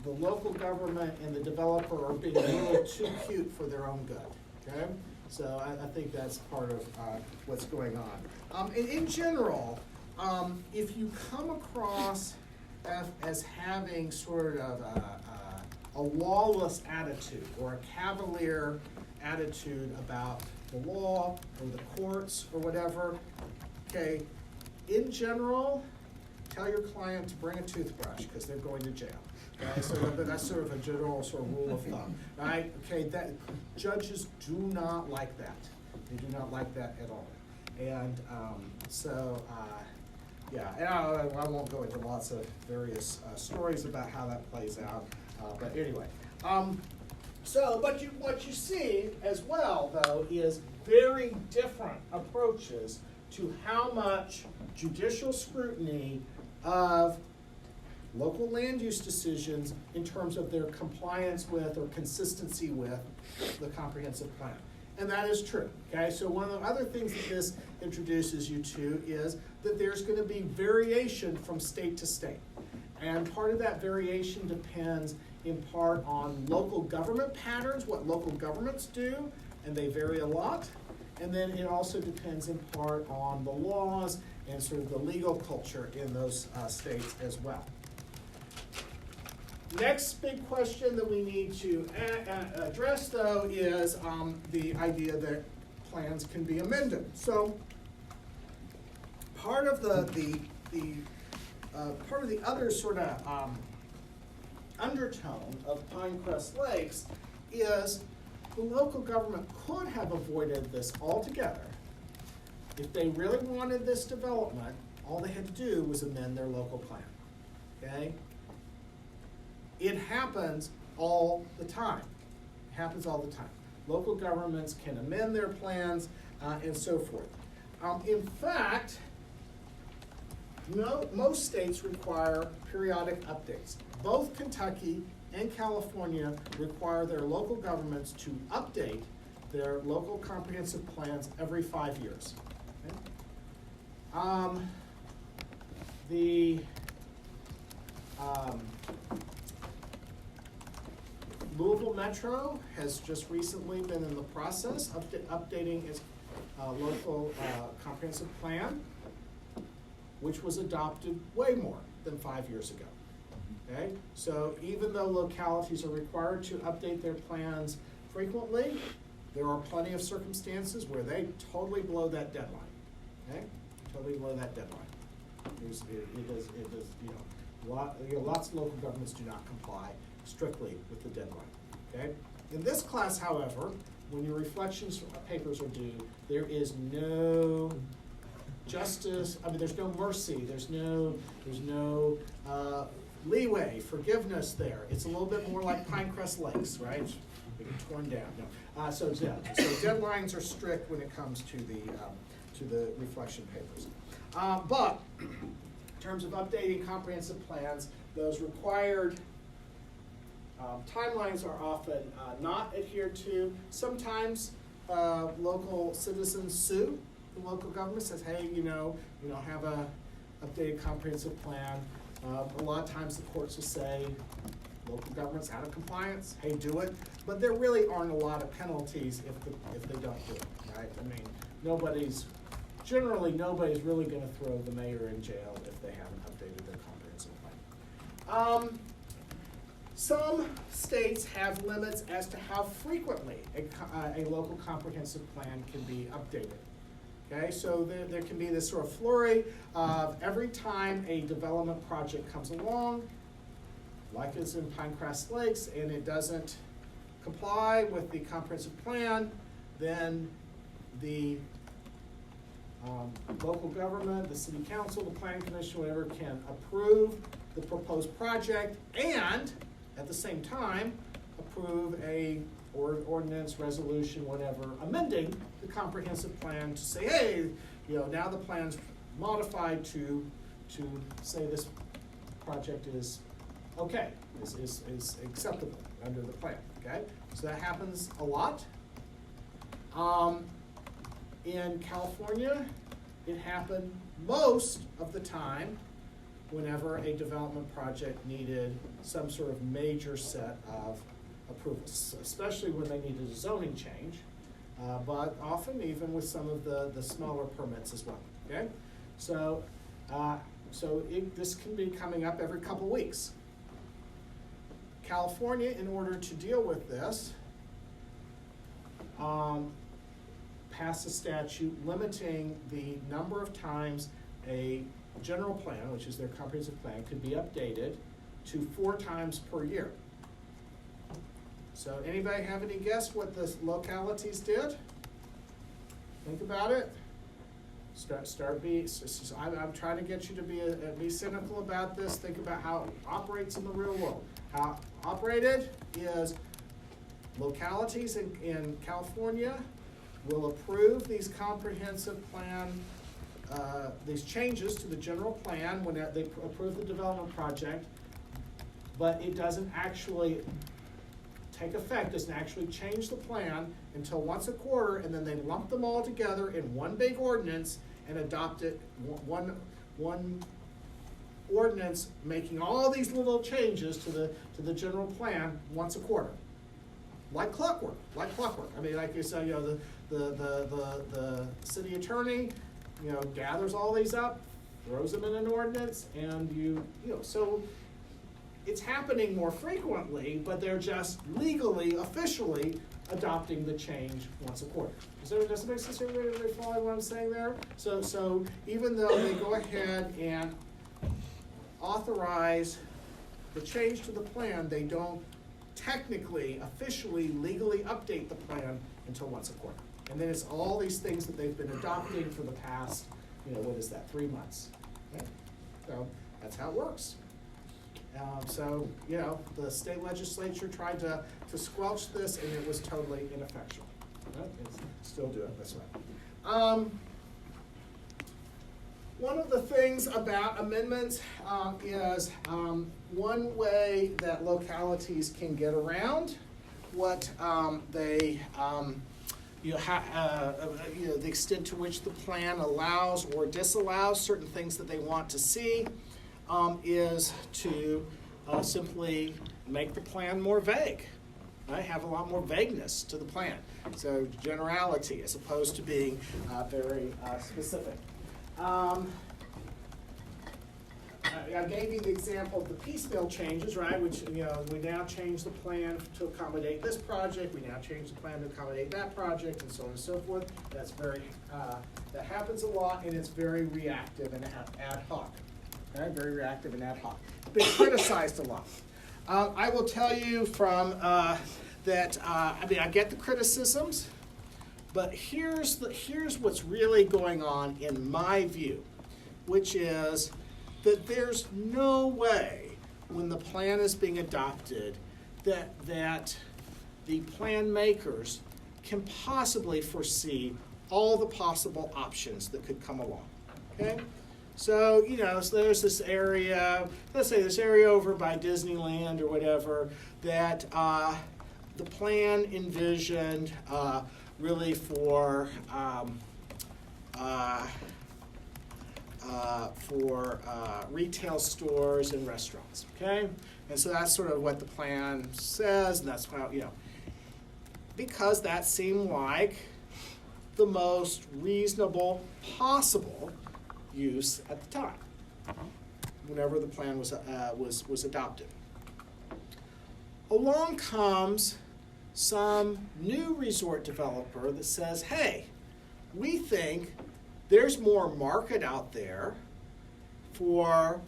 local government and the developer are being a little too cute for their own good. Okay, so I think that's part of what's going on. In general, if you come across as having sort of a lawless attitude or a cavalier attitude about the law or the courts or whatever, okay, in general, tell your client to bring a toothbrush because they're going to jail. Okay, so that's sort of a general sort of rule of thumb, right? Okay, that judges do not like that. They do not like that at all. And yeah, and I won't go into lots of various stories about how that plays out. But anyway, what you see as well, though, is very different approaches to how much judicial scrutiny of local land use decisions in terms of their compliance with or consistency with the comprehensive plan. And that is true, okay? So one of the other things that this introduces you to is that there's going to be variation from state to state. And part of that variation depends in part on local government patterns, what local governments do, and they vary a lot. And then it also depends in part on the laws and sort of the legal culture in those states as well. Next big question that we need to address, though, is the idea that plans can be amended. So part of the other sort of undertone of Pinecrest Lakes is the local government could have avoided this altogether. If they really wanted this development, all they had to do was amend their local plan, okay? It happens all the time. It happens all the time. Local governments can amend their plans and so forth. In fact, most states require periodic updates. Both Kentucky and California require their local governments to update their local comprehensive plans every 5 years. Okay? Louisville Metro has just recently been in the process of updating its local comprehensive plan, which was adopted way more than 5 years ago. Okay, so even though localities are required to update their plans frequently, there are plenty of circumstances where they totally blow that deadline. Okay, totally blow that deadline. Lots of local governments do not comply strictly with the deadline. Okay, in this class, however, when your reflections papers are due, there is no justice. I mean, there's no mercy. There's no leeway, forgiveness there. It's a little bit more like Pinecrest Lakes, right? They get torn down. No. So deadlines are strict when it comes to the reflection papers. But in terms of updating comprehensive plans, those required timelines are often not adhered to. Sometimes local citizens sue the local government, says, hey, you don't have a updated comprehensive plan. A lot of times the courts will say, local government's out of compliance, hey, do it. But there really aren't a lot of penalties if they don't do it, right? I mean, nobody's really gonna throw the mayor in jail if they haven't updated their comprehensive plan. Some states have limits as to how frequently a local comprehensive plan can be updated. Okay, so there can be this sort of flurry of every time a development project comes along, like it's in Pinecrest Lakes, and it doesn't comply with the comprehensive plan, then the local government, the city council, the planning commission, whatever, can approve the proposed project and at the same time approve a ordinance, resolution, whatever, amending the comprehensive plan to say, hey, now the plan's modified to say this project is okay, is acceptable under the plan, okay? So that happens a lot. In California, it happened most of the time whenever a development project needed some sort of major set of approvals, especially when they needed a zoning change, but often even with some of the smaller permits as well, okay? So, this can be coming up every couple weeks. California, in order to deal with this, passed a statute limiting the number of times a general plan, which is their comprehensive plan, could be updated to 4 times per year. So anybody have any guess what the localities did? Think about it. I'm trying to get you to be cynical about this. Think about how it operates in the real world. How it operated is localities in California will approve these comprehensive plan, these changes to the general plan when they approve the development project, but it doesn't actually take effect, doesn't actually change the plan until once a quarter, and then they lump them all together in one big ordinance and adopt it, one ordinance making all these little changes to the general plan once a quarter. Like clockwork. I mean, like you said, the city attorney, gathers all these up, throws them in an ordinance, and so it's happening more frequently, but they're just legally, officially adopting the change once a quarter. Does it make sense? Everybody follow what I'm saying there? So even though they go ahead and authorize the change to the plan, they don't technically, officially, legally update the plan until once a quarter. And then it's all these things that they've been adopting for the past, 3 months. Okay? So that's how it works. The state legislature tried to squelch this, and it was totally ineffectual. Right? It's still doing it this way. One of the things about amendments is one way that localities can get around what the extent to which the plan allows or disallows certain things that they want to see is to simply make the plan more vague. Right? Have a lot more vagueness to the plan. So generality as opposed to being very specific. I gave you the example of the piecemeal changes, right? Which, we now change the plan to accommodate this project. We now change the plan to accommodate that project, and so on and so forth. That's very, that happens a lot, and it's very reactive and ad hoc. Okay? Very reactive and ad hoc. Been criticized a lot. I will tell you from that. I get the criticisms, but here's what's really going on in my view, which is that there's no way when the plan is being adopted that the plan makers can possibly foresee all the possible options that could come along. Okay? So, so there's this area, let's say this area over by Disneyland or whatever, that the plan envisioned really for retail stores and restaurants, okay? And so that's sort of what the plan says, and that's how, because that seemed like the most reasonable possible use at the time, whenever the plan was adopted. Along comes some new resort developer that says, hey, we think there's more market out there for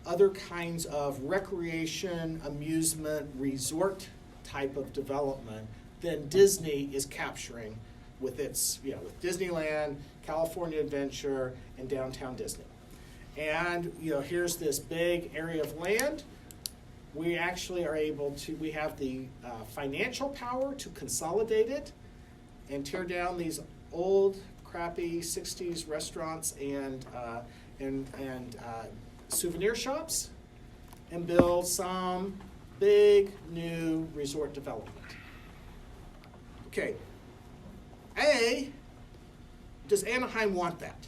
other kinds of recreation, amusement, resort type of development than Disney is capturing with its, with Disneyland, California Adventure, and Downtown Disney. And, here's this big area of land. We actually are able to, we have the financial power to consolidate it and tear down these old, crappy 60s restaurants and souvenir shops and build some big new resort development. Okay. Does Anaheim want that?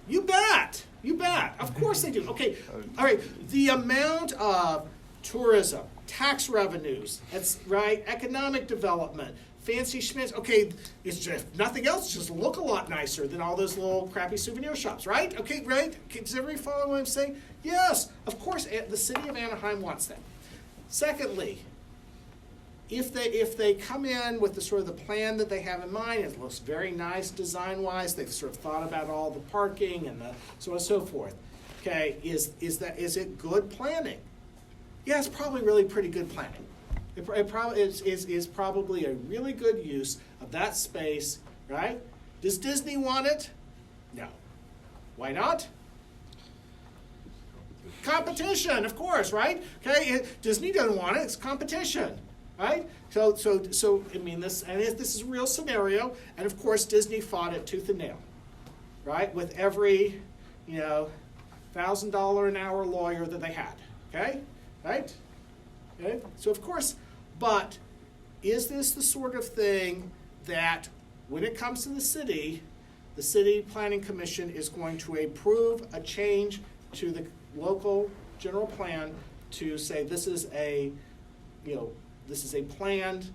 You bet. You bet. Of course they do. Okay. All right. The amount of tourism, tax revenues, that's right, economic development, fancy schmance. Okay, it's just nothing else. Just look a lot nicer than all those little crappy souvenir shops, right? Okay, right? Okay, does everybody follow what I'm saying? Yes, of course. The city of Anaheim wants that. Secondly, if they come in with the sort of the plan that they have in mind, it looks very nice design-wise. They've sort of thought about all the parking and the so on and so forth. Okay, is it good planning? Yeah, it's probably really pretty good planning. It probably is probably a really good use of that space, right? Does Disney want it? No. Why not? Competition, of course, right? Okay, Disney doesn't want it. It's competition, right? So I mean this is a real scenario, and of course Disney fought it tooth and nail, right? With every $1,000 an hour lawyer that they had. Okay, right? Okay, so of course. But is this the sort of thing that when it comes to the city planning commission is going to approve a change to the local general plan to say this is a planned,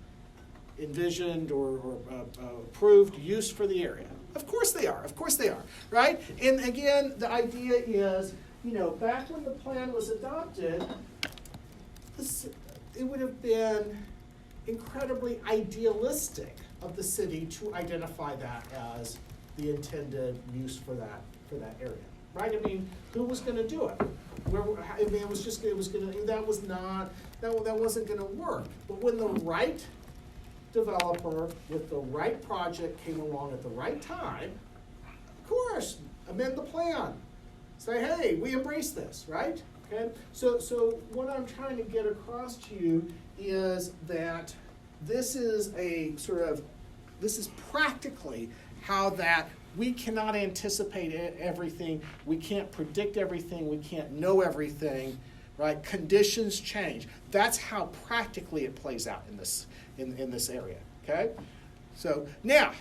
envisioned, or approved use for the area? Of course they are. Of course they are. Right? And again, the idea is, back when the plan was adopted, it would have been incredibly idealistic of the city to identify that as the intended use for that area, right? I mean, who was going to do it? That wasn't going to work. But when the right developer with the right project came along at the right time, of course, amend the plan. Say, hey, we embrace this, right? Okay, so what I'm trying to get across to you is that this is practically how that we cannot anticipate everything, we can't predict everything, we can't know everything, right? Conditions change. That's how practically it plays out in this area. Okay, so now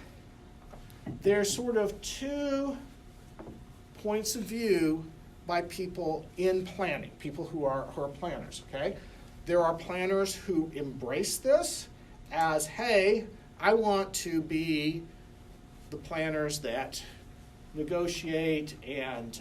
there's sort of two points of view by people in planning, people who are planners, okay? There are planners who embrace this as, hey, I want to be the planners that negotiate and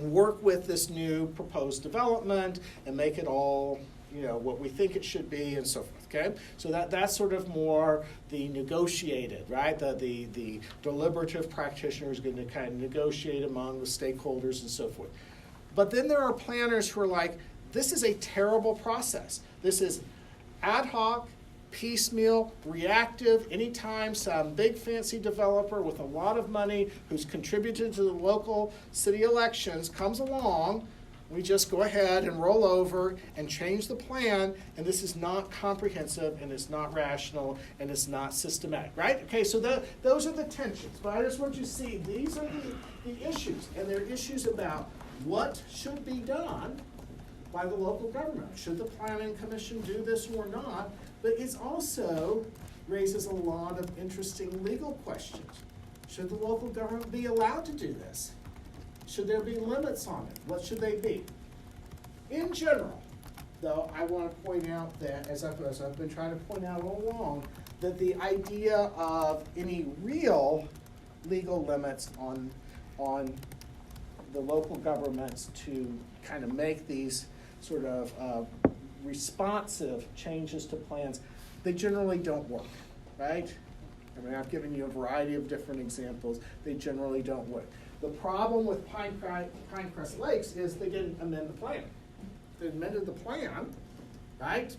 work with this new proposed development and make it all, what we think it should be and so forth, okay? So that's sort of more the negotiated, right? The deliberative practitioner is going to kind of negotiate among the stakeholders and so forth. But then there are planners who are like, this is a terrible process. This is ad hoc, piecemeal, reactive. Anytime some big fancy developer with a lot of money who's contributed to the local city elections comes along, we just go ahead and roll over and change the plan, and this is not comprehensive, and it's not rational, and it's not systematic, right? Okay, so those are the tensions, but I just want you to see these are the issues, and they're issues about what should be done by the local government. Should the planning commission do this or not? But it also raises a lot of interesting legal questions. Should the local government be allowed to do this? Should there be limits on it? What should they be? In general, though, I want to point out that, as I've been trying to point out all along, that the idea of any real legal limits on the local governments to kind of make these sort of responsive changes to plans, they generally don't work, right? I mean, I've given you a variety of different examples. They generally don't work. The problem with Pinecrest Lakes is they didn't amend the plan. They amended the plan, right?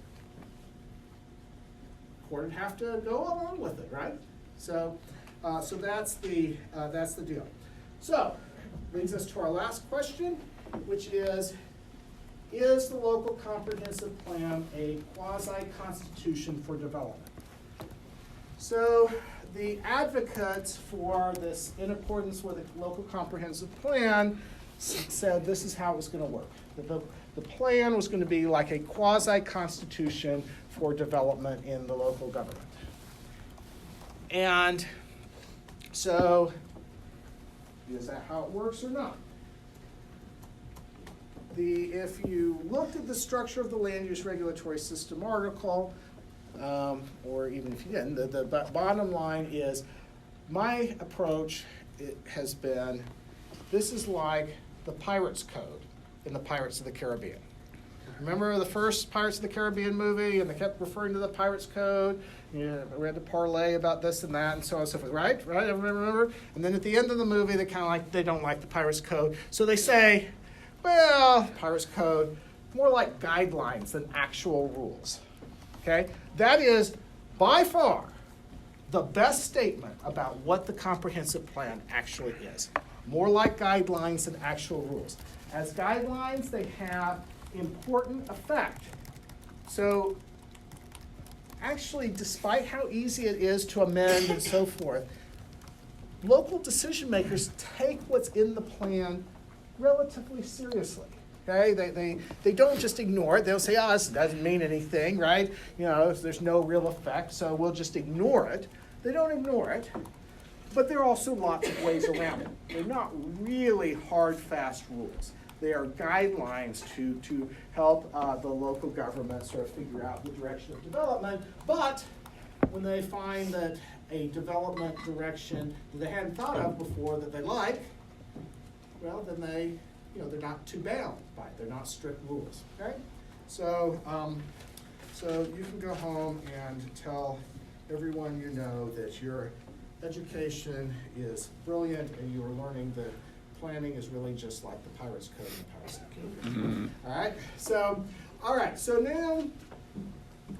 Court would have to go along with it, right? So that's the deal. So brings us to our last question, which is the local comprehensive plan a quasi-constitution for development? So the advocates for this, in accordance with the local comprehensive plan, said this is how it was going to work. The plan was going to be like a quasi-constitution for development in the local government. And so, is that how it works or not? If you looked at the structure of the land use regulatory system article, or even if you didn't, the bottom line is my approach has been, this is like the Pirates Code in the Pirates of the Caribbean. Remember the first Pirates of the Caribbean movie, and they kept referring to the Pirates Code? We had to parlay about this and that and so on and so forth, right? Everybody remember? And then at the end of the movie, they don't like the Pirates Code. So they say, well, Pirates Code, more like guidelines than actual rules. Okay? That is by far the best statement about what the comprehensive plan actually is. More like guidelines than actual rules. As guidelines, they have important effect. So actually, despite how easy it is to amend and so forth, local decision makers take what's in the plan relatively seriously. Okay, they don't just ignore it. They'll say, this doesn't mean anything, right? There's no real effect, so we'll just ignore it. They don't ignore it, but there are also lots of ways around it. They're not really hard, fast rules. They are guidelines to help the local government sort of figure out the direction of development, but when they find that a development direction that they hadn't thought of before that they like, well, then they're not too bound by it. They're not strict rules, okay? So you can go home and tell everyone you know that your education is brilliant and you are learning that planning is really just like the Pirates Code and the Pirates of the Caribbean. All right, so now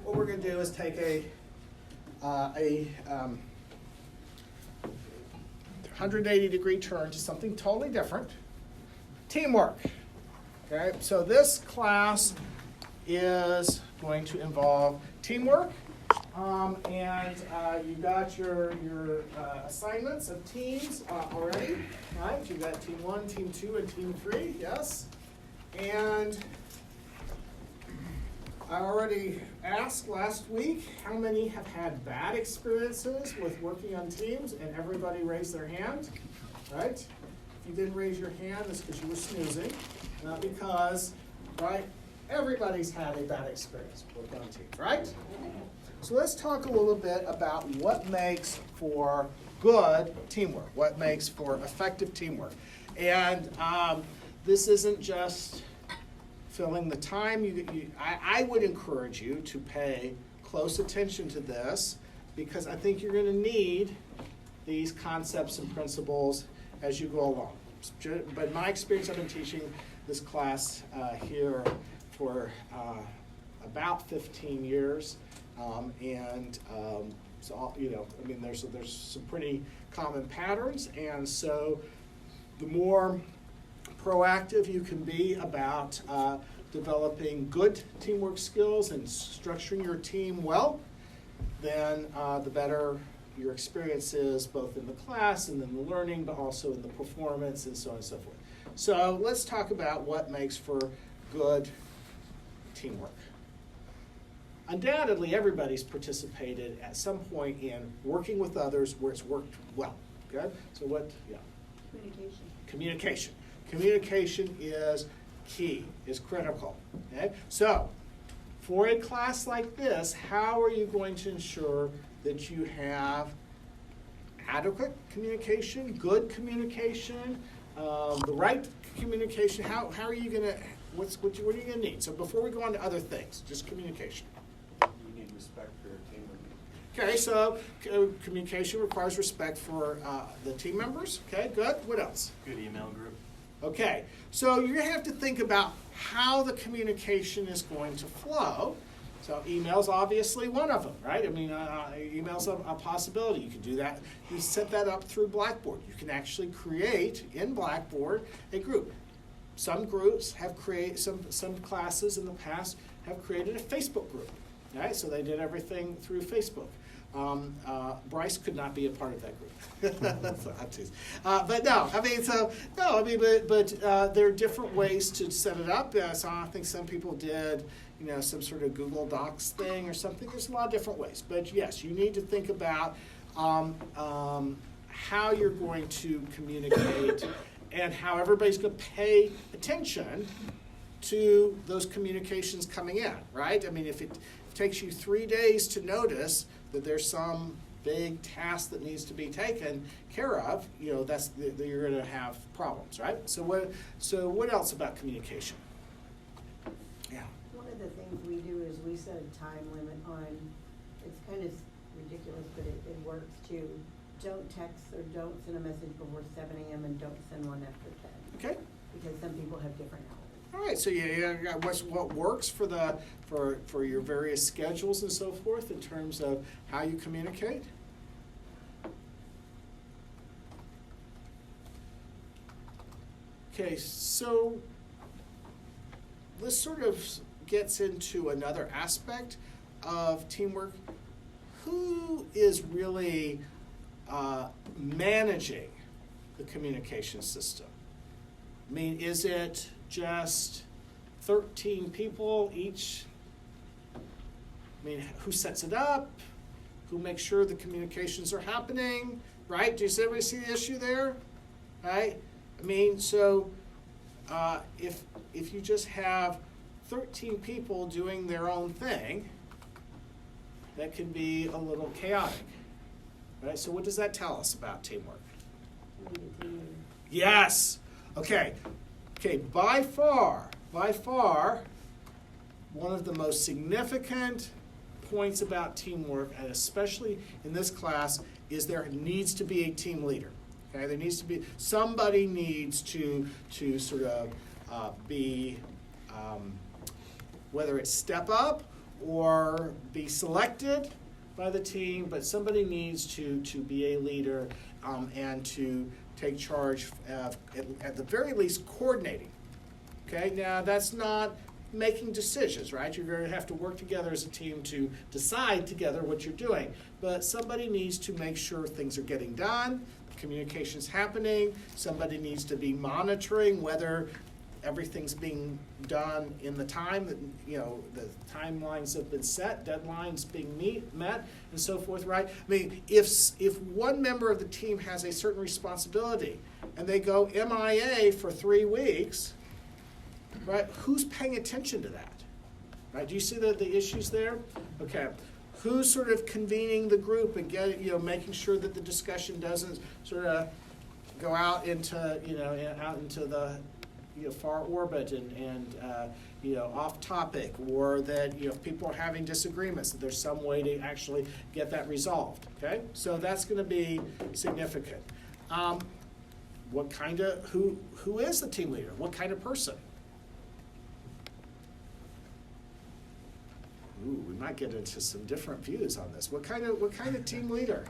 what we're going to do is take a 180-degree turn to something totally different. Teamwork. Okay, so this class is going to involve teamwork, and you got your assignments of teams already, right? You got team 1, team 2, and team 3, yes? And I already asked last week, how many have had bad experiences with working on teams, and everybody raised their hand, right? If you didn't raise your hand, it's because you were snoozing, not because, right, everybody's had a bad experience working on teams, right? So let's talk a little bit about what makes for good teamwork, what makes for effective teamwork. And this isn't just filling the time. I would encourage you to pay close attention to this, because I think you're going to need these concepts and principles as you go along. But in my experience, I've been teaching this class here for about 15 years. So, you know, I mean, there's some pretty common patterns, and so the more proactive you can be about developing good teamwork skills and structuring your team well, then the better your experience is, both in the class and in the learning, but also in the performance and so on and so forth. So let's talk about what makes for good teamwork. Undoubtedly, everybody's participated at some point in working with others where it's worked well. Good? So what, yeah. Communication. Communication is key, is critical. Okay? So, for a class like this, how are you going to ensure that you have adequate communication, good communication, the right communication? How are you going to, what are you going to need? So before we go on to other things, just communication. You need respect for your team members. Okay, so communication requires respect for the team members. Okay, good. What else? Good email group. Okay, so you're going to have to think about how the communication is going to flow. So email's obviously one of them, right? I mean, email's a possibility. You can do that. You set that up through Blackboard. You can actually create in Blackboard a group. Some groups have created, some classes in the past have created a Facebook group, right? So they did everything through Facebook. Bryce could not be a part of that group. But no, I mean, but there are different ways to set it up. So I think some people did, you know, some sort of Google Docs thing or something. There's a lot of different ways. But yes, you need to think about how you're going to communicate and how everybody's going to pay attention to those communications coming in, right? I mean, if it takes you 3 days to notice that there's some big task that needs to be taken care of, you know, you're going to have problems, right? So what else about communication? Yeah. One of the things we do is we set a time limit on, it's kind of ridiculous, but it works too. Don't text or don't send a message before 7 a.m. and don't send one after 10. Okay. Because some people have different hours. All right, so what works for your various schedules and so forth in terms of how you communicate? Okay, so this sort of gets into another aspect of teamwork. Who is really managing the communication system? I mean, is it just 13 people each? I mean, who sets it up? Who makes sure the communications are happening? Right? Does everybody see the issue there? Right? I mean, so if you just have 13 people doing their own thing, that can be a little chaotic. Right? So what does that tell us about teamwork? Yes. Okay, by far, one of the most significant points about teamwork, and especially in this class, is there needs to be a team leader. Okay, there needs to be, somebody needs to sort of be, whether it's step up or be selected by the team, but somebody needs to be a leader and to take charge of, at the very least, coordinating. Okay, now that's not making decisions, right? You're going to have to work together as a team to decide together what you're doing. But somebody needs to make sure things are getting done, communication's happening. Somebody needs to be monitoring whether everything's being done in the time that, you know, the timelines have been set, deadlines being met, and so forth, right? I mean, if one member of the team has a certain responsibility and they go MIA for 3 weeks, right, who's paying attention to that? Right, do you see the issues there? Okay, who's sort of convening the group and making sure that the discussion doesn't sort of go out into, out into the, far orbit and off topic, or that, if people are having disagreements, that there's some way to actually get that resolved, okay? So that's gonna be significant. What kind of, who is the team leader? What kind of person? Ooh, we might get into some different views on this. What kind of team leader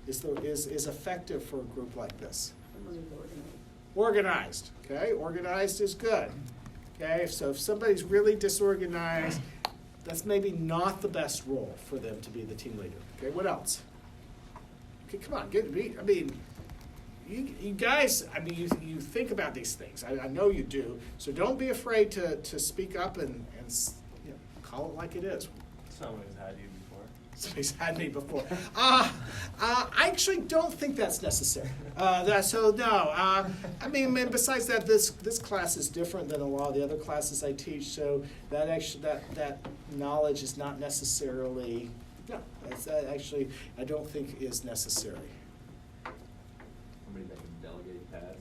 is effective for a group like this? Someone who's organized. Organized, okay? Organized is good, okay? So if somebody's really disorganized, that's maybe not the best role for them to be the team leader, okay? What else? Okay, come on, you guys, you think about these things. I know you do, so don't be afraid to speak up and call it like it is. Someone's had you before. Somebody's had me before. I actually don't think that's necessary. Besides that, this class is different than a lot of the other classes I teach, so that knowledge is not necessarily, that I don't think is necessary. Somebody that can delegate tasks.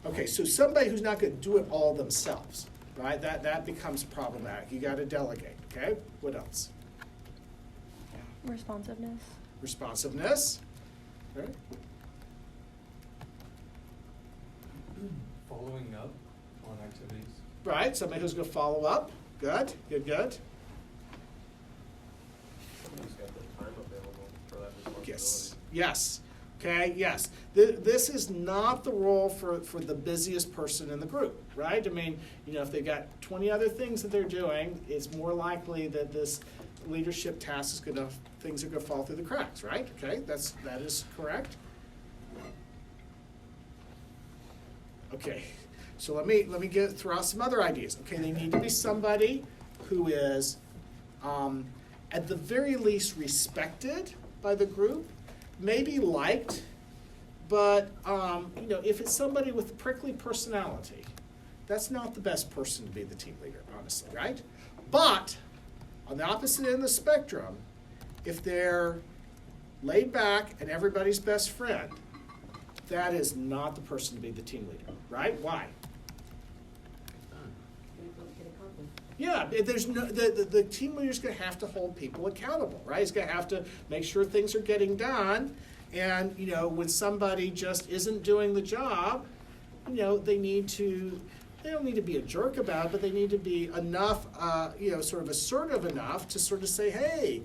Okay, so somebody who's not going to do it all themselves, right? That becomes problematic. You got to delegate, okay? What else? Responsiveness. Responsiveness. Okay. Following up on activities. Right, somebody who's going to follow up. Good. Somebody's got the time available for that responsibility. Yes. Okay, yes. This is not the role for the busiest person in the group, right? I mean, if they've got 20 other things that they're doing, it's more likely that this leadership task is things are going to fall through the cracks, right? Okay, that is correct. Okay, so let me throw out some other ideas. Okay, they need to be somebody who is, at the very least, respected by the group, maybe liked, but if it's somebody with a prickly personality, that's not the best person to be the team leader, honestly, right? But on the opposite end of the spectrum, if they're laid back and everybody's best friend, that is not the person to be the team leader, right? Why? Yeah, there's the team leader's going to have to hold people accountable, right? He's going to have to make sure things are getting done, and when somebody just isn't doing the job, they don't need to be a jerk about it, but they need to be enough, sort of assertive enough to sort of say, hey,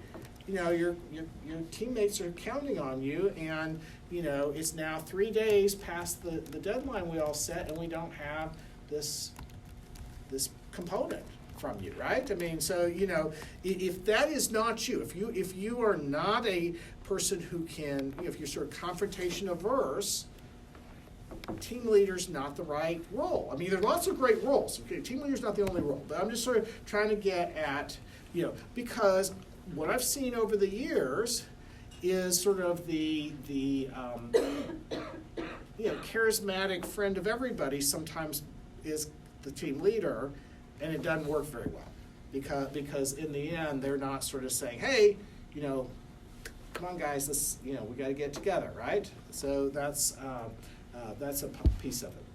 your teammates are counting on you, and it's now 3 days past the deadline we all set, and we don't have this component from you, right? I mean, so if that is not you, if you are not a person who can, if you're sort of confrontation averse, team leader's not the right role. I mean, there are lots of great roles. Okay, team leader's not the only role, but I'm just sort of trying to get at, because what I've seen over the years is sort of the charismatic friend of everybody sometimes is the team leader, and it doesn't work very well because in the end they're not sort of saying, hey, come on guys, let's we got to get together, right? So that's a piece of it.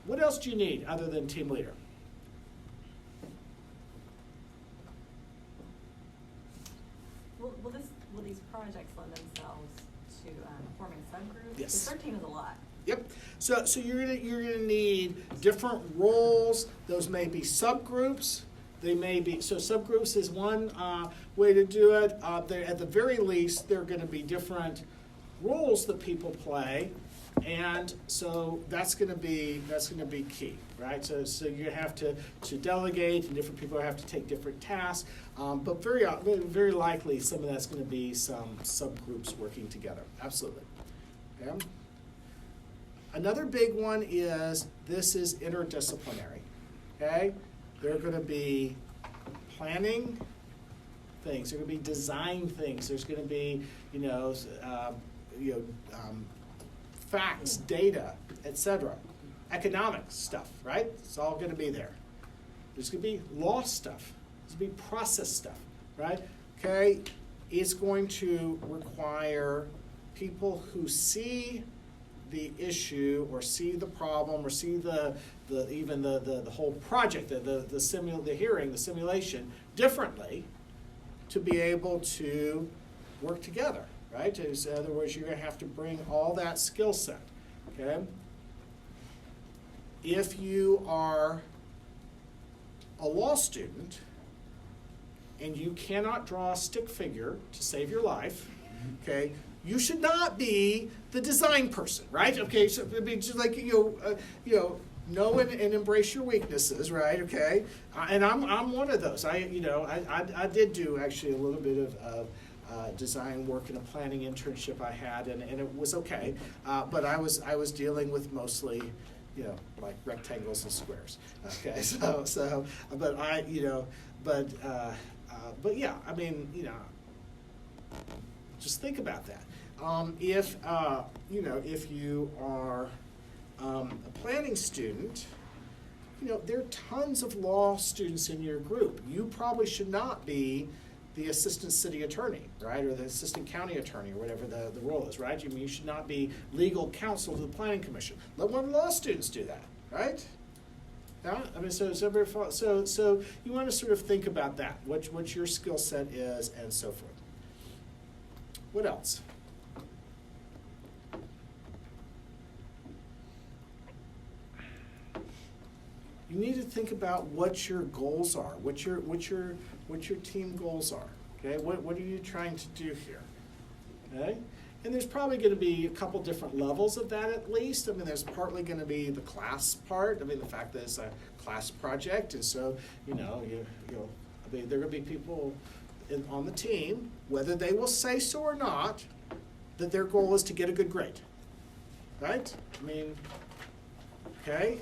What else do you need other than team leader? Will these projects lend themselves to forming subgroups? Yes. 'Cause 13 is a lot. Yep. So you're gonna need different roles. Those may be subgroups. They may be subgroups is one way to do it. At the very least, there are going to be different roles that people play, and so that's going to be key, right? So you have to delegate, and different people have to take different tasks. But very likely, some of that's going to be some subgroups working together. Absolutely. Okay. Another big one is this is interdisciplinary, okay? There are gonna be planning things, there are gonna be design things, there's gonna be, facts, data, etc. Economic stuff, right? It's all gonna be there. There's gonna be law stuff, there's gonna be process stuff, right? Okay, it's going to require people who see the issue or see the problem or see the whole project, the hearing, the simulation differently to be able to work together, right? In other words, you're going to have to bring all that skill set, okay? If you are a law student and you cannot draw a stick figure to save your life, okay, you should not be the design person, right? Okay, so I mean, just like know and embrace your weaknesses, right? Okay, and I'm one of those. I did do actually a little bit of design work in a planning internship I had, and it was okay, but I was dealing with mostly, like rectangles and squares. Okay, so but yeah, I mean, just think about that. If you are a planning student, there are tons of law students in your group. You probably should not be the assistant city attorney, right, or the assistant county attorney, or whatever the role is, right? You should not be legal counsel to the planning commission. Let one of the law students do that, right? Yeah? I mean, so you want to sort of think about that, what your skill set is, and so forth. What else? You need to think about what your goals are, what your team goals are. Okay, what are you trying to do here? Okay, and there's probably going to be a couple different levels of that at least. I mean, there's partly going to be the class part. I mean, the fact that it's a class project, and so I mean, there are going to be people on the team, whether they will say so or not, that their goal is to get a good grade. Right? I mean, okay.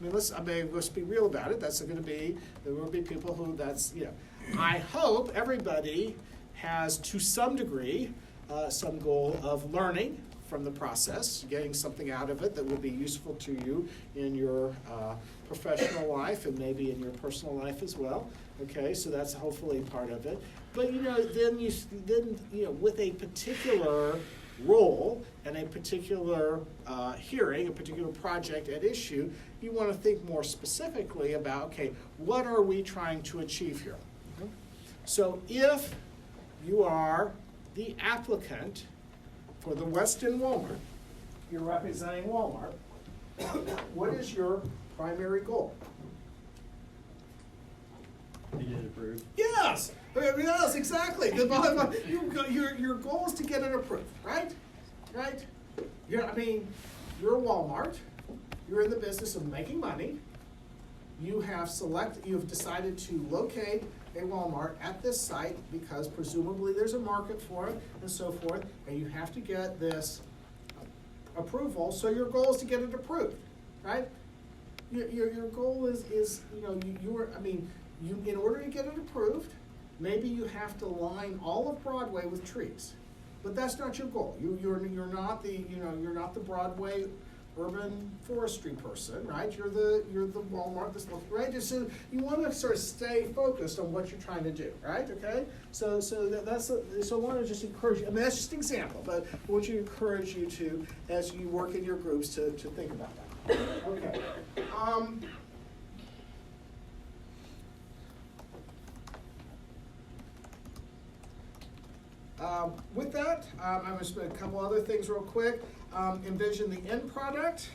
let's be real about it. There will be people who I hope everybody has, to some degree, some goal of learning from the process, getting something out of it that will be useful to you in your professional life and maybe in your personal life as well. Okay, so that's hopefully part of it. But then with a particular role and a particular hearing, a particular project at issue, you want to think more specifically about, okay, what are we trying to achieve here? Okay. So if you are the applicant for the West End Walmart, you're representing Walmart, what is your primary goal? To get it approved. Yes! Yes, exactly. Your goal is to get it approved, right? Right? You're Walmart. You're in the business of making money. You have decided to locate a Walmart at this site because presumably there's a market for it and so forth, and you have to get this approval, so your goal is to get it approved, right? Your goal is in order to get it approved, maybe you have to line all of Broadway with trees, but that's not your goal. You're not the Broadway urban forestry person, right? You're the Walmart that's looking, right? So you want to sort of stay focused on what you're trying to do, right? Okay. So I want to just encourage you. I mean, that's just an example, but I want to encourage you to, as you work in your groups, to think about that. Okay. With that, I'm going to spend a couple other things real quick. Envision the end product.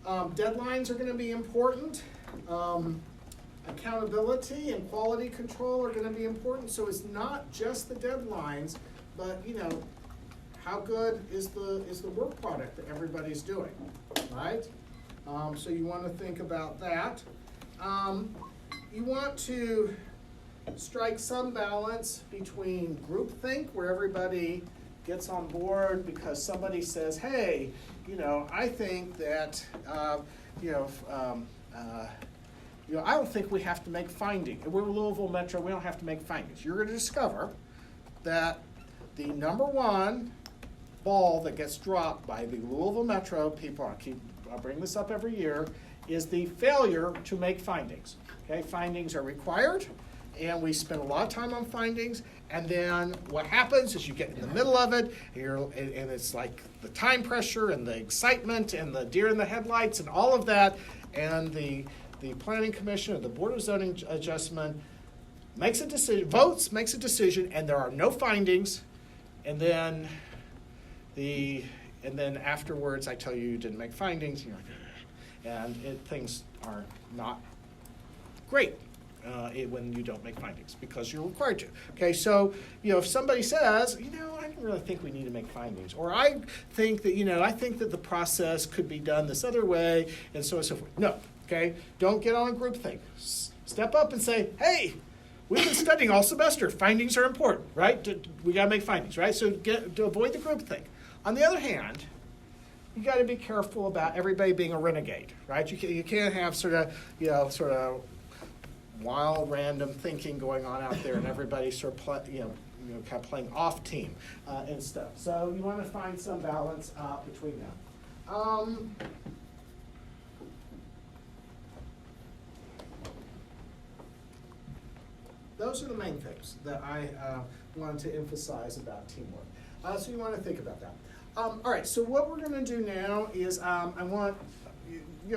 Deadlines are going to be important. Accountability and quality control are going to be important. So it's not just the deadlines, but how good is the work product that everybody's doing, right? So you want to think about that. You want to strike some balance between groupthink, where everybody gets on board because somebody says, hey, I think that, I don't think we have to make findings. We're Louisville Metro, we don't have to make findings. You're going to discover that the number one ball that gets dropped by the Louisville Metro people, I'll bring this up every year, is the failure to make findings. Okay, findings are required, and we spend a lot of time on findings, and then what happens is you get in the middle of it, and it's like the time pressure and the excitement and the deer in the headlights and all of that, and the Planning Commission or the Board of Zoning Adjustment makes a decision, votes, makes a decision, and there are no findings, and then afterwards I tell you didn't make findings, and you're like, and things are not great when you don't make findings because you're required to. Okay, so if somebody says, I don't really think we need to make findings, or I think that I think that the process could be done this other way, and so on and so forth. No, okay, don't get on a group thing. Step up and say, hey, we've been studying all semester. Findings are important, right? We got to make findings, right? So to avoid the group thing. On the other hand, you got to be careful about everybody being a renegade, right? You can't have sort of wild, random thinking going on out there, and everybody sort of kind of playing off team and stuff. So you want to find some balance between them. Those are the main things that I wanted to emphasize about teamwork. So you want to think about that. All right, so what we're going to do now is I want,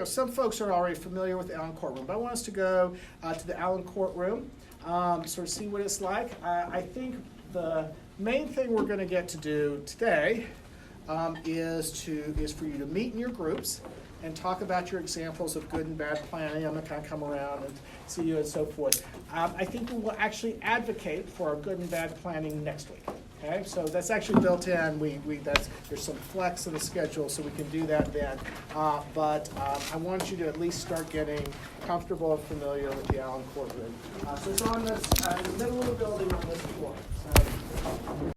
some folks are already familiar with the Allen Courtroom, but I want us to go to the Allen Courtroom, sort of see what it's like. I think the main thing we're going to get to do today is for you to meet in your groups and talk about your examples of good and bad planning. I'm going to kind of come around and see you and so forth. I think we will actually advocate for our good and bad planning next week. Okay, so that's actually built in. There's some flex in the schedule, so we can do that then. But I want you to at least start getting comfortable and familiar with the Allen Courtroom. So it's on this in the middle of the building on this floor. So